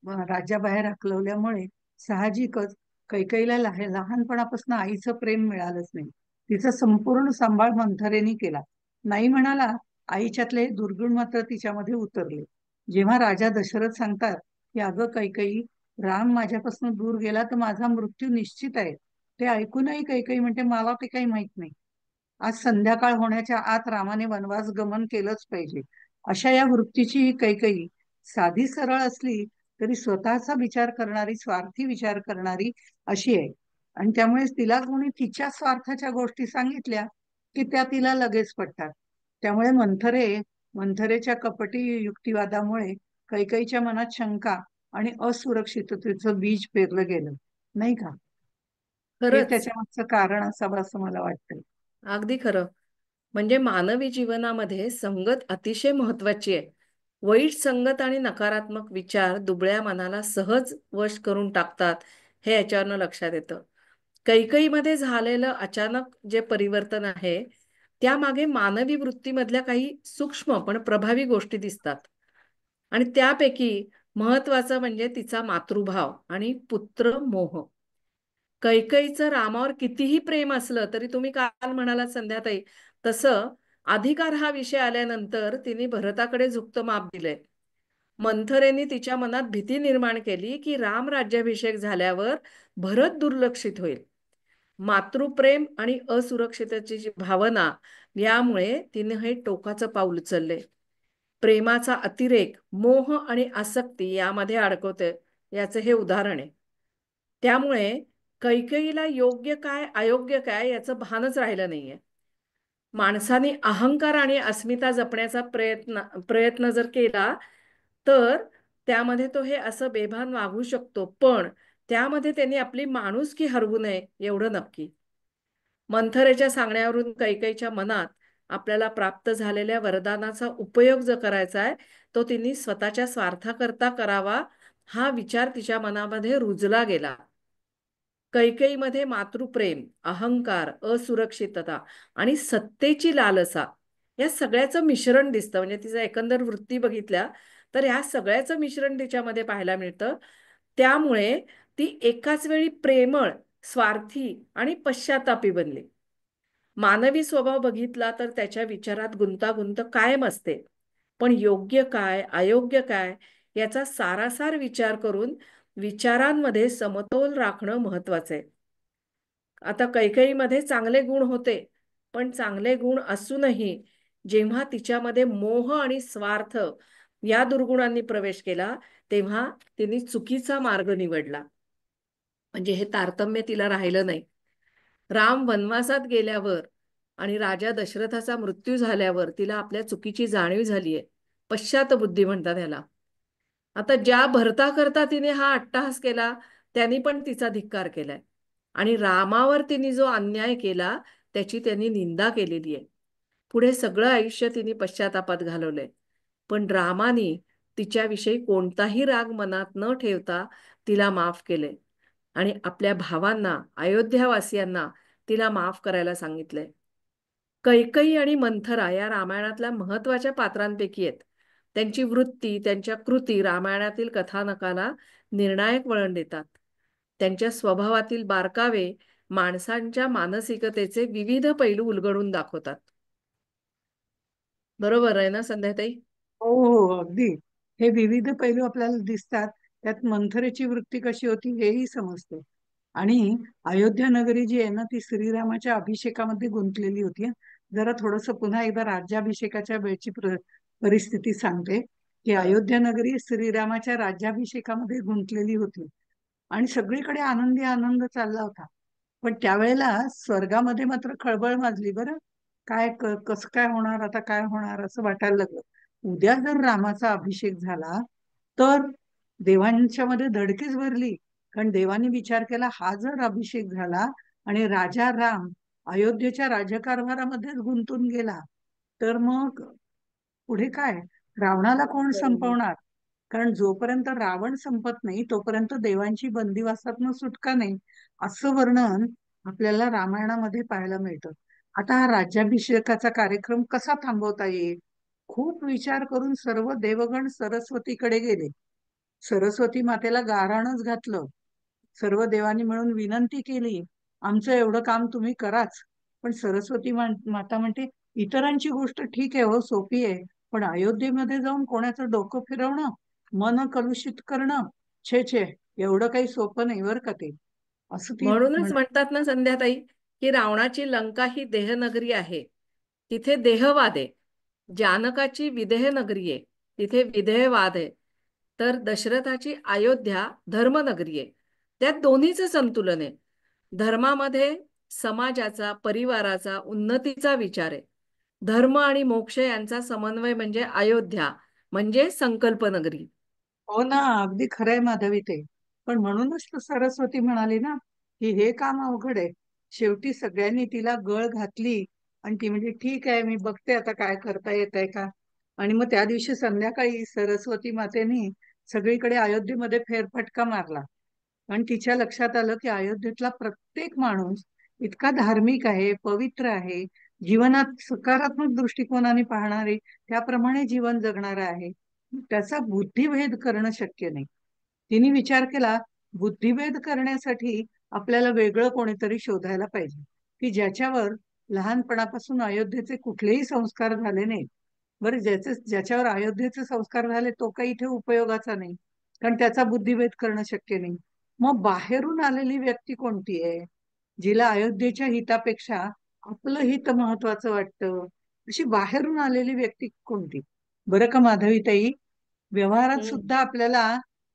राज्याबाहेर हकलवल्यामुळे साहजिकच कैकेयीला लहानपणापासून आईचं प्रेम मिळालंच नाही. तिचा संपूर्ण सांभाळ मंथरेने केला. नाही म्हणाला, आईच्यातले दुर्गुण मात्र तिच्यामध्ये उतरले. जेव्हा राजा दशरथ सांगतात की अगं कैकेयी, राम माझ्यापासून दूर गेला तर माझा मृत्यू निश्चित आहे, ते ऐकूनही कैकेयी म्हणते मला ते काही माहित नाही. आज संध्याकाळ होण्याच्या आत रामाने वनवास गमन केलंच पाहिजे. अशा या वृत्तीची ही कैकेयी साधी सरळ असली तरी स्वतःचा विचार करणारी, स्वार्थी विचार करणारी अशी आहे. आणि त्यामुळे तिला कोणी तिच्या स्वार्थाच्या गोष्टी सांगितल्या की त्या तिला लगेच पटतात. त्यामुळे मंथरेच्या कपटी युक्तिवादामुळे कैकेयीच्या मनात शंका आणि असुरक्षिततेचं बीज पेरलं गेलं, नाही का? हे खरंच, त्याच्या मागचं कारण असावं असं मला वाटतं. अगदी खरं. म्हणजे मानवी जीवनामध्ये संगत अतिशय महत्वाची आहे. वाईट संगत आणि नकारात्मक विचार दुबळ्या मनाला सहज वश करून टाकतात, हे याच्यावरनं लक्षात येतं. कैकेयीमध्ये झालेलं अचानक जे परिवर्तन आहे, त्यामागे मानवी वृत्तीमधल्या काही सूक्ष्म पण प्रभावी गोष्टी दिसतात. आणि त्यापैकी महत्वाचं म्हणजे तिचा मातृभाव आणि पुत्र मोह. कैकेयीचं रामावर कितीही प्रेम असलं तरी तुम्ही काल म्हणालात संध्याताई, तसं अधिकार हा विषय आल्यानंतर तिने भरताकडे झुकतं माप दिलंय. मंथरेने तिच्या मनात भीती निर्माण केली की राम राज्याभिषेक झाल्यावर भरत दुर्लक्षित होईल. मातृप्रेम आणि असुरक्षिततेची जी भावना, यामुळे तिने हे टोकाचं पाऊल उचलले. प्रेमाचा अतिरेक, मोह आणि आसक्ती यामध्ये अडकवते, याचं हे उदाहरण आहे. त्यामुळे कैकेयीला योग्य काय अयोग्य काय याचं भानच राहिलं नाहीये. माणसाने अहंकार आणि अस्मिता जपण्याचा प्रयत्न जर केला तर त्यामध्ये तो हे असं बेभान वागू शकतो, पण त्यामध्ये त्यांनी आपली माणुसकी हरवू नये एवढं नक्की. मंथरेच्या सांगण्यावरून कैकेयीच्या मनात आपल्याला प्राप्त झालेल्या वरदानाचा उपयोग जो करायचा आहे, तो तिने स्वतःच्या स्वार्थाकरता करावा, हा विचार तिच्या मनामध्ये रुजला गेला. कैकेयीमध्ये मातृप्रेम, अहंकार, असुरक्षितता आणि सत्तेची लालसा या सगळ्याचं मिश्रण दिसतं. म्हणजे तिचा एकंदर वृत्ती बघितल्या तर ह्या सगळ्याचं मिश्रण तिच्यामध्ये पाहायला मिळतं. त्यामुळे ती एकाच वेळी प्रेमळ, स्वार्थी आणि पश्चातापी बनली. मानवी स्वभाव बघितला तर त्याच्या विचारात गुंतागुंत कायम असते, पण योग्य काय अयोग्य काय याचा सारासार विचार करून विचारांमध्ये समतोल राखणं महत्वाचं आहे. आता कैकेयीमध्ये चांगले गुण होते, पण चांगले गुण असूनही जेव्हा तिच्यामध्ये मोह आणि स्वार्थ या दुर्गुणांनी प्रवेश केला, तेव्हा तिने चुकीचा मार्ग निवडला. म्हणजे हे तारतम्य तिला राहिलं नाही. राम वनवासात गेल्यावर आणि राजा दशरथाचा मृत्यू झाल्यावर तिला आपल्या चुकीची जाणीव झालीये. पश्चातबुद्धी म्हणतात ह्याला. आता ज्या भरता करता तिने हा अट्टहास केला, त्यांनी पण तिचा धिक्कार केलाय. आणि रामावर तिने जो अन्याय केला त्याची त्यांनी निंदा केलेली आहे. पुढे सगळं आयुष्य तिने पश्चातापात घालवलंय. पण रामाने तिच्याविषयी कोणताही राग मनात न ठेवता तिला माफ केले आणि आपल्या भावांना, अयोध्यावासियांना तिला माफ करायला सांगितलंय. कैकई आणि मंथरा या रामायणातल्या महत्वाच्या पात्रांपैकी आहेत. त्यांची वृत्ती, त्यांच्या कृती रामायणातील कथानकाला निर्णायक वळण देतात. त्यांच्या स्वभावातील बारकावे माणसांच्या मानसिकतेचे विविध पैलू उलगडून दाखवतात. बरोबर आहे ना संध्याताई? हो हो, अगदी. हे विविध पैलू आपल्याला दिसतात. त्यात मंथरेची वृत्ती कशी होती हेही समजते. आणि अयोध्या नगरी जी आहे ना ती श्रीरामाच्या अभिषेकामध्ये गुंतलेली होती हं. जरा थोडस पुन्हा एकदा राज्याभिषेकाच्या वेळची परिस्थिती सांगते की अयोध्या नगरी श्रीरामाच्या राज्याभिषेकामध्ये गुंतलेली होती आणि सगळीकडे आनंदी आनंद चालला होता. पण त्यावेळेला स्वर्गामध्ये मात्र खळबळ माजली बरं. कसं काय होणार, आता काय होणार असं वाटायला लागलं. उद्या जर रामाचा अभिषेक झाला तर देवांच्या मध्ये धडकीच भरली. कारण देवानी विचार केला, हा जर अभिषेक झाला आणि राजा राम अयोध्येच्या राज्यकारभारामध्येच गुंतून गेला तर मग पुढे काय? रावणाला कोण बरोबर. संपवणार? कारण जोपर्यंत रावण संपत नाही तोपर्यंत देवांची बंदिवासातनं सुटका नाही, असं वर्णन आपल्याला रामायणामध्ये पाहायला मिळतं. आता हा राज्याभिषेकाचा कार्यक्रम कसा थांबवता येईल? खूप विचार करून सर्व देवगण सरस्वतीकडे गेले. सरस्वती मातेला गाऱ्हाणच घातलं. सर्व देवांनी मिळून विनंती केली, आमचं एवढं काम तुम्ही कराच. पण सरस्वती माता म्हणते, इतरांची गोष्ट ठीक आहे हो, सोपी आहे, पण अयोध्येमध्ये जाऊन कोणाचं डोकं फिरवणं, मन कलुषित करणं, छे छे, एवढं काही सोपं नाही बरं का ते, असं ती म्हणूनच म्हणतात ना संध्याताई, की रावणाची लंका ही देहनगरी आहे. तिथे देहवाद आहे. जानकाची विदेह नगरी आहे. तिथे विदेहवाद आहे. तर दशरथाची अयोध्या धर्मनगरी आहे. त्यात दोन्हीचं संतुलन आहे. धर्मामध्ये समाजाचा, परिवाराचा, उन्नतीचा विचार आहे. धर्म आणि मोक्ष यांचा समन्वय म्हणजे अयोध्या, म्हणजे संकल्पनगरी. हो ना, अगदी खरंय माधवी ते. पण म्हणूनच तर सरस्वती म्हणाली ना की हे काम अवघड आहे. शेवटी सगळ्यांनी तिला गळ घातली आणि ती म्हणजे ठीक आहे, मी बघते आता काय करता येत आहे का. आणि मग त्या दिवशी संध्याकाळी सरस्वती मातेने सगळीकडे अयोध्येमध्ये फेरफटका मारला आणि तिच्या लक्षात आलं की अयोध्येतला प्रत्येक माणूस इतका धार्मिक आहे, पवित्र आहे, जीवनात सकारात्मक दृष्टिकोनाने पाहणारे, त्याप्रमाणे जीवन जगणारा आहे. त्याचा बुद्धिभेद करणं शक्य नाही. तिने विचार केला, बुद्धिभेद करण्यासाठी आपल्याला वेगळं कोणीतरी शोधायला पाहिजे की ज्याच्यावर लहानपणापासून अयोध्येचे कुठलेही संस्कार झाले नाहीत. बरं, ज्याच्यावर अयोध्येचे संस्कार झाले तो काही इथे उपयोगाचा नाही, कारण त्याचा बुद्धिभेद करणं शक्य नाही. मग बाहेरून आलेली व्यक्ती कोणती आहे, जिला अयोध्येच्या हितापेक्षा आपलं हित महत्वाचं वाटतं? अशी बाहेरून आलेली व्यक्ती कोणती? बरं का माधवीताई, व्यवहारात हम्म. सुद्धा आपल्याला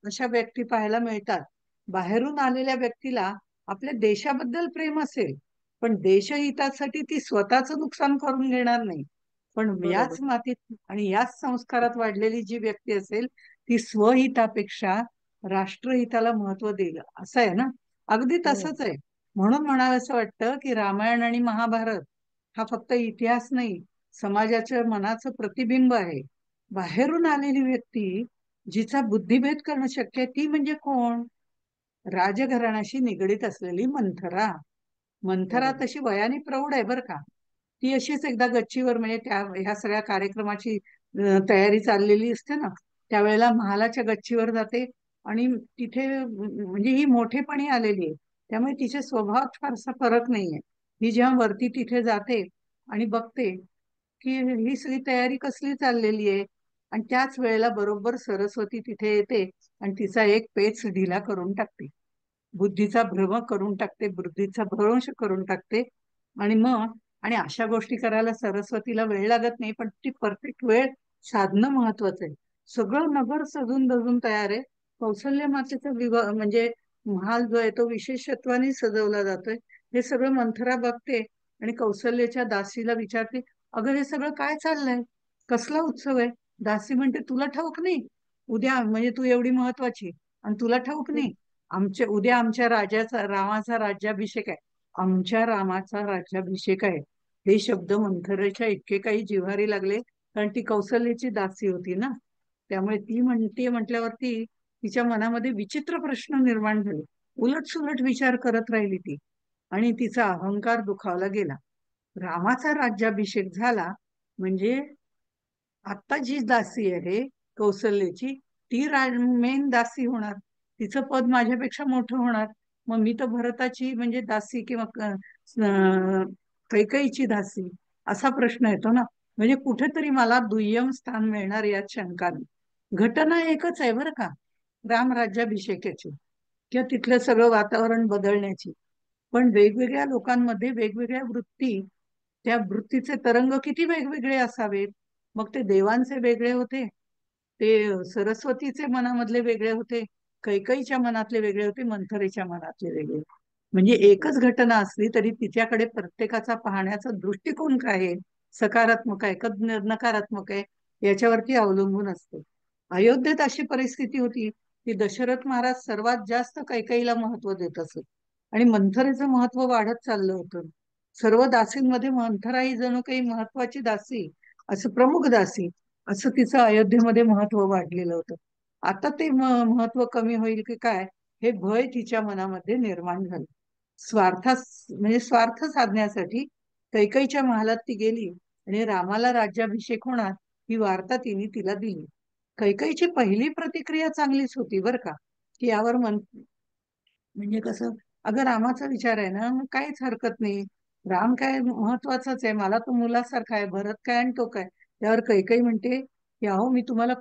अशा व्यक्ती पाहायला मिळतात. बाहेरून आलेल्या व्यक्तीला आपल्या देशाबद्दल प्रेम असेल, पण देशहितासाठी ती स्वतःचं नुकसान करून घेणार नाही. पण बरोबर. याच मातीत आणि याच संस्कारात वाढलेली जी व्यक्ती असेल ती स्वहितापेक्षा राष्ट्रहिताला महत्व देईल, असं आहे ना. अगदी हम्म. तसंच आहे. म्हणून म्हणावं असं वाटतं की रामायण आणि महाभारत हा फक्त इतिहास नाही, समाजाच्या मनाचं प्रतिबिंब आहे. बाहेरून आलेली व्यक्ती जिचा बुद्धिभेद करणं शक्य आहे ती म्हणजे कोण? राजघराण्याशी निगडीत असलेली मंथरा. मंथरा बरोबर. तशी वयाने प्रौढ आहे बरं का. ती अशीच एकदा गच्चीवर, म्हणजे त्या ह्या सगळ्या कार्यक्रमाची तयारी चाललेली असते ना, त्यावेळेला महालाच्या गच्चीवर जाते आणि तिथे म्हणजे ही मोठेपणी आलेली आहे, त्यामुळे तिच्या स्वभावात फारसा फरक नाहीये. ही जेव्हा वरती तिथे जाते आणि बघते की ही सगळी तयारी कसली चाललेली आहे, आणि त्याच वेळेला बरोबर सरस्वती तिथे येते आणि तिचा एक पेच ढिला करून टाकते, बुद्धीचा भ्रम करून टाकते, बुद्धीचा भ्रंश करून टाकते. आणि मग आणि अशा गोष्टी करायला सरस्वतीला वेळ लागत नाही, पण ती परफेक्ट वेळ साधणं महत्वाचं आहे. सगळं नगर सजून धजून तयार आहे. कौशल्य मातेचा विवाह म्हणजे महाल जो आहे तो विशेषत्वाने सजवला जातोय. हे सगळं मंथरा बघते आणि कौशल्याच्या दासीला विचारते, अगं हे सगळं काय चाललंय, कसला उत्सव आहे? दासी म्हणते, तुला ठाऊक नाही? उद्या म्हणजे तू एवढी महत्वाची आणि तुला ठाऊक नाही? उद्या आमच्या राजाचा रामाचा राज्याभिषेक आहे. आमच्या रामाचा राज्याभिषेक आहे. हे शब्द मंथरेच्या इतके काही जिव्हारी लागले, कारण ती कौशल्याची दासी होती ना. त्यामुळे ती म्हणते म्हटल्यावरती तिच्या मनामध्ये विचित्र प्रश्न निर्माण झाले. उलट विचार करत राहिली ती आणि तिचा अहंकार दुखावला गेला. रामाचा राज्याभिषेक झाला म्हणजे आता जी दासी आहे कौशल्याची, ती मेन दासी होणार. तिचं पद माझ्यापेक्षा मोठं होणार. मग मी तर भरताची म्हणजे दासी किंवा कैकेयीची दासी, असा प्रश्न येतो ना. म्हणजे कुठेतरी मला दुय्यम स्थान मिळणार यात शंका नाही. घटना एकच आहे बरं का, राम राज्याभिषेकाची किंवा तिथलं सगळं वातावरण बदलण्याची. पण वेगवेगळ्या लोकांमध्ये वेगवेगळ्या वृत्ती, त्या वृत्तीचे तरंग किती वेगवेगळे असावेत. मग ते देवांचे वेगळे होते, ते सरस्वतीचे मनामधले वेगळे होते, कैकेयीच्या मनातले वेगळे होते, मंथरेच्या मनातले वेगळे. म्हणजे एकच घटना असली तरी तिच्याकडे प्रत्येकाचा पाहण्याचा दृष्टिकोन काय आहे, सकारात्मक आहे का नकारात्मक आहे, याच्यावरती अवलंबून असते. अयोध्येत अशी परिस्थिती होती की दशरथ महाराज सर्वात जास्त कैकेयीला महत्व देत असत आणि मंथरेचं महत्व वाढत चाललं होतं. सर्व दासींमध्ये मंथरा ही जणू काही महत्वाची दासी, असं प्रमुख दासी, असं तिचं अयोध्येमध्ये महत्व वाढलेलं होतं. आता ते महत्व कमी होईल की काय, हे भय तिच्या मनामध्ये निर्माण झालं. म्हणजे स्वार्थ साधण्यासाठी कैकेयीच्या महालात ती गेली आणि रामाला राज्याभिषेक होणार ही वार्ता तिने तिला दिली. कैकेयीची पहिली प्रतिक्रिया चांगलीच होती बरं का, की यावर म्हणजे कसं, अगं रामाचा विचार आहे ना, मग काहीच हरकत नाही. राम काय महत्वाचाच आहे, मला तो मुलासारखा आहे, भरत काय आणि तो काय. त्यावर कैकेयी म्हणते की अहो मी तुम्हाला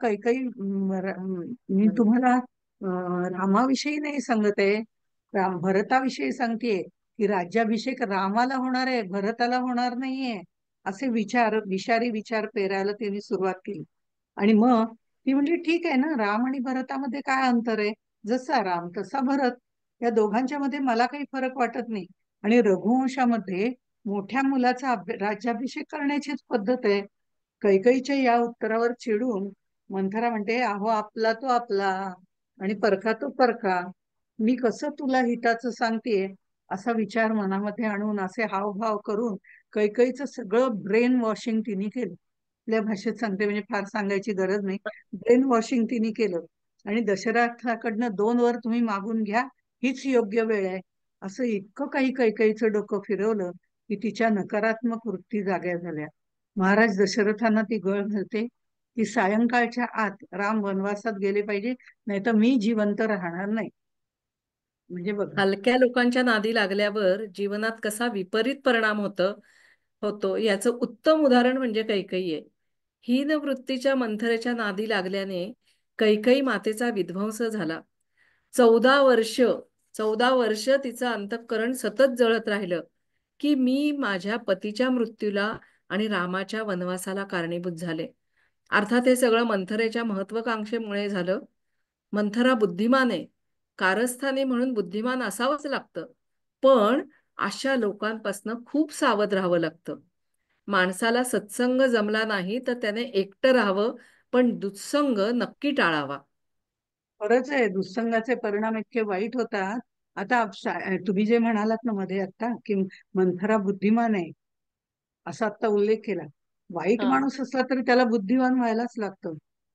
मी तुम्हाला रामाविषयी नाही सांगत आहे, भरताविषयी सांगतेय की राज्याभिषेक रामाला होणार आहे, भरताला होणार नाहीये. असे विषारी विचार पेरायला तिने सुरुवात केली. आणि मग ती म्हणली, ठीक आहे ना, राम आणि भरतामध्ये काय अंतर आहे? जसा राम तसा भरत, या दोघांच्या मध्ये मला काही फरक वाटत नाही. आणि रघुवंशामध्ये मोठ्या मुलाचा राज्याभिषेक करण्याचीच पद्धत आहे. कैकेयीच्या या उत्तरावर चिडून मंथरा म्हणते, अहो आपला तो आपला आणि परका तो परका, मी कसं तुला हिताचं सांगतेय असा विचार मनामध्ये आणून असे हावभाव करून कैकेयीचं सगळं ब्रेन वॉशिंग तिने केलं. आपल्या भाषेत सांगते म्हणजे फार सांगायची गरज नाही. ब्रेन वॉशिंग तिने केलं आणि दशरथाकडनं 2 वर तुम्ही मागून घ्या, हीच योग्य वेळ आहे, असं इतकं काही कैकेयीचं डोकं फिरवलं की तिच्या नकारात्मक वृत्ती जाग्या झाल्या. महाराज दशरथांना ती गळ घालते की सायंकाळच्या आत राम वनवासात गेले पाहिजे, नाही तर मी जिवंत राहणार नाही. म्हणजे बघा, हलक्या लोकांच्या नादी लागल्यावर जीवनात कसा विपरीत परिणाम होतो याचं उत्तम उदाहरण म्हणजे कैकेयी आहे. हीन वृत्तीच्या मंथरेच्या नादी लागल्याने कैकेयी मातेचा विध्वंस झाला. 14 वर्ष 14 वर्ष तिचं अंतःकरण सतत जळत राहिलं की मी माझ्या पतीच्या मृत्यूला आणि रामाच्या वनवासाला कारणीभूत झाले. अर्थात हे सगळं मंथरेच्या महत्वाकांक्षेमुळे झालं. मंथरा बुद्धिमान आहे, कारस्थानी म्हणून बुद्धिमान असावंच लागतं, पण अशा लोकांपासून खूप सावध राहावं लागतं. माणसाला सत्संग जमला नाही तर त्याने एकटं राहावं, पण दुःसंग नक्की टाळावा. खरंच आहे, दुःसंगाचे परिणाम इतके वाईट होतात. आता तुम्ही जे म्हणालात ना मध्ये आता की मंथरा बुद्धिमान आहे, असा आता उल्लेख केला. वाईट हा. माणूस असला तरी त्याला बुद्धिवान व्हायलाच लागतं.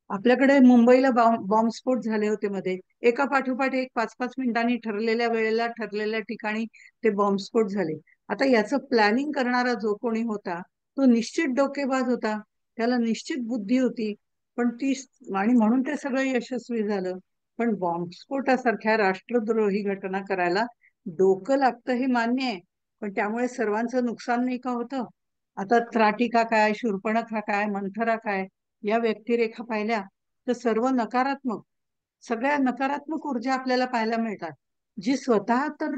आपल्याकडे मुंबईला बॉम्बस्फोट झाले होते मध्ये, एका पाठोपाठ एक 5-5 मिनिटांनी ठरलेल्या वेळेला ठरलेल्या ठिकाणी ते बॉम्बस्फोट झाले. आता याचं प्लॅनिंग करणारा जो कोणी होता तो निश्चित डोकेबाज होता, त्याला निश्चित बुद्धी होती. पण ती आणि म्हणून ते सगळं यशस्वी झालं. पण बॉम्बस्फोटासारख्या राष्ट्रद्रोही घटना करायला डोकं लागतं हे मान्य आहे, पण त्यामुळे सर्वांचं नुकसान नाही का होतं? आता त्राटिका काय, शूर्पणखा काय, मंथरा काय, या व्यक्तिरेखा पाहिल्या तर सर्व नकारात्मक, सगळ्या नकारात्मक ऊर्जा आपल्याला पाहायला मिळतात. जी स्वतः तर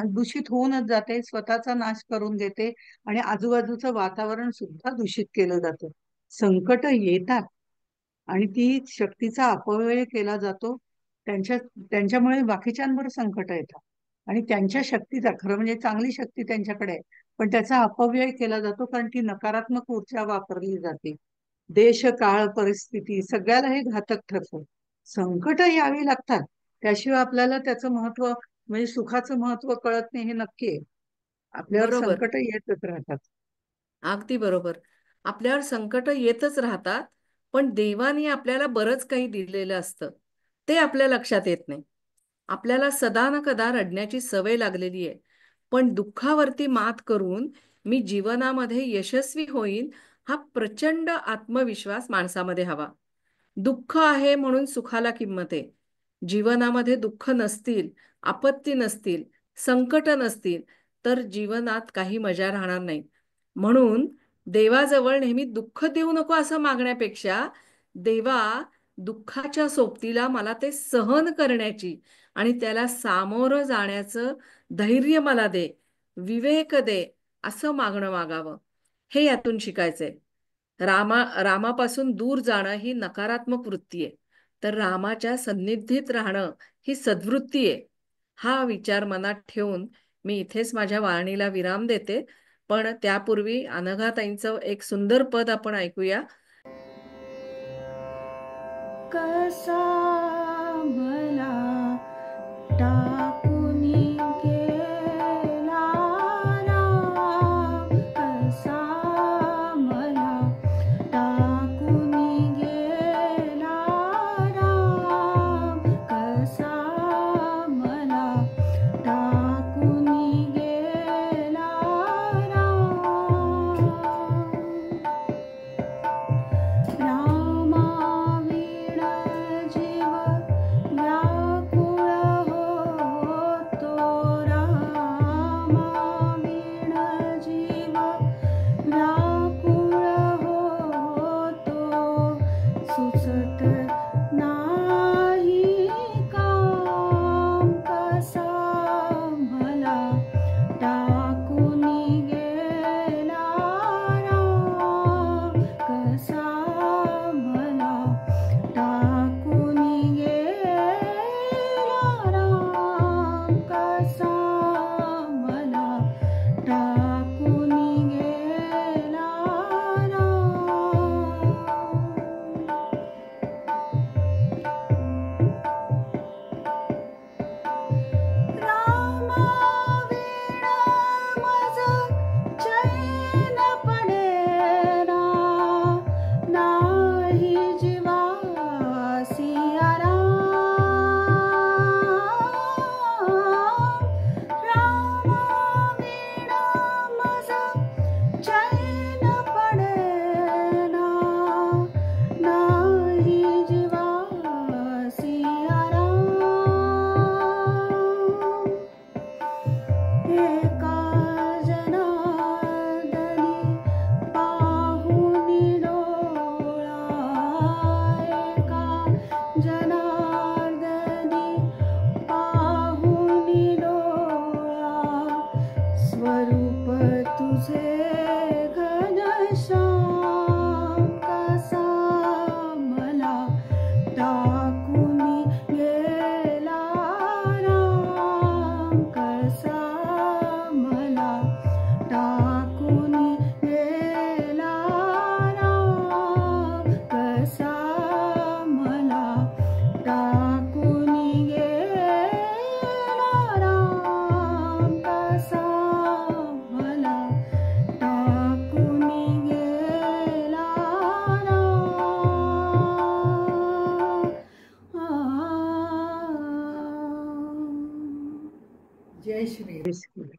दूषित होऊनच जाते, स्वतःचा नाश करून घेते आणि आजूबाजूचं वातावरण सुद्धा दूषित केलं जातं. संकट येतात आणि ती शक्तीचा अपव्यय केला जातो. त्यांच्या त्यांच्यामुळे बाकीच्यांवर संकट येतात आणि त्यांच्या शक्तीचा, खरं म्हणजे चांगली शक्ती त्यांच्याकडे आहे, पण त्याचा अपव्यय केला जातो कारण ती नकारात्मक ऊर्जा वापरली जाते. देश काळ परिस्थिती सगळ्याला हे घातक ठरतं. संकट यावी लागतात, त्याशिवाय आपल्याला त्याचं महत्व, म्हणजे सुखाचं महत्व कळत नाही, हे नक्की आहे. आपल्यावर बरोबर, संकट येतच राहतात. अगदी बरोबर. आपल्यावर संकट येतच राहतात, पण देवाने आपल्याला बरंच काही दिलेलं असतं. ते आपल्या लक्षात येत नाही. आपल्याला सदा न कदा रडण्याची सवय लागलेली आहे. पण दुःखावरती मात करून मी जीवनामध्ये यशस्वी होईन, हा प्रचंड आत्मविश्वास माणसामध्ये हवा. दुःख आहे म्हणून सुखाला किंमत आहे. जीवनामध्ये दुःख नसतील, आपत्ती नसतील, संकट नसतील, तर जीवनात काही मजा राहणार नाही. म्हणून देवाजवळ नेहमी दुःख देऊ नको असं मागण्यापेक्षा, देवा दुःखाच्या सोबतीला मला ते सहन करण्याची आणि त्याला सामोरं जाण्याचं धैर्य मला दे, विवेक दे, असं मागणं मागावं. हे यातून शिकायचंय. रामापासून दूर जाणं ही नकारात्मक वृत्ती आहे. तर रामाच्या सन्निधीत राहणं ही सद्वृत्ती आहे. हा विचार मनात ठेवून मी इथेच माझ्या वाणीला विराम देते. पण त्यापूर्वी अनघाताईंचं एक सुंदर पद आपण ऐकूया. कसा मला टाकुनी गेला राम, कसा मला टाकुनी गेला राम, कसा मला टाकुनी गेला राम. रामाविण जीव व्याकुळ होतो, रामाविण जीव व्याकुळ होतो, सुचत नाही काम, कसा मला टाकुनी गेला राम, कसा मला टाकुनी गेला राम, कसा मला टाकुनी गेला राम. रामाविण मज चैन पडेना, नाही जीवासी आराम. रामाविण मज चैन पडेना, नाही जीवासी आराम. एका जनार्दनी पाहुनी डोळा, एका जनार्दनी पाहुनी डोळा, स्वरूप तुझे घनश्याम, कसा मला टाकुनी गेला राम, कसा मला टाकुनी गेला राम, कसा मला टाकुनी गेला राम, कसा मला टाकुनी गेला राम. जय श्री Basically.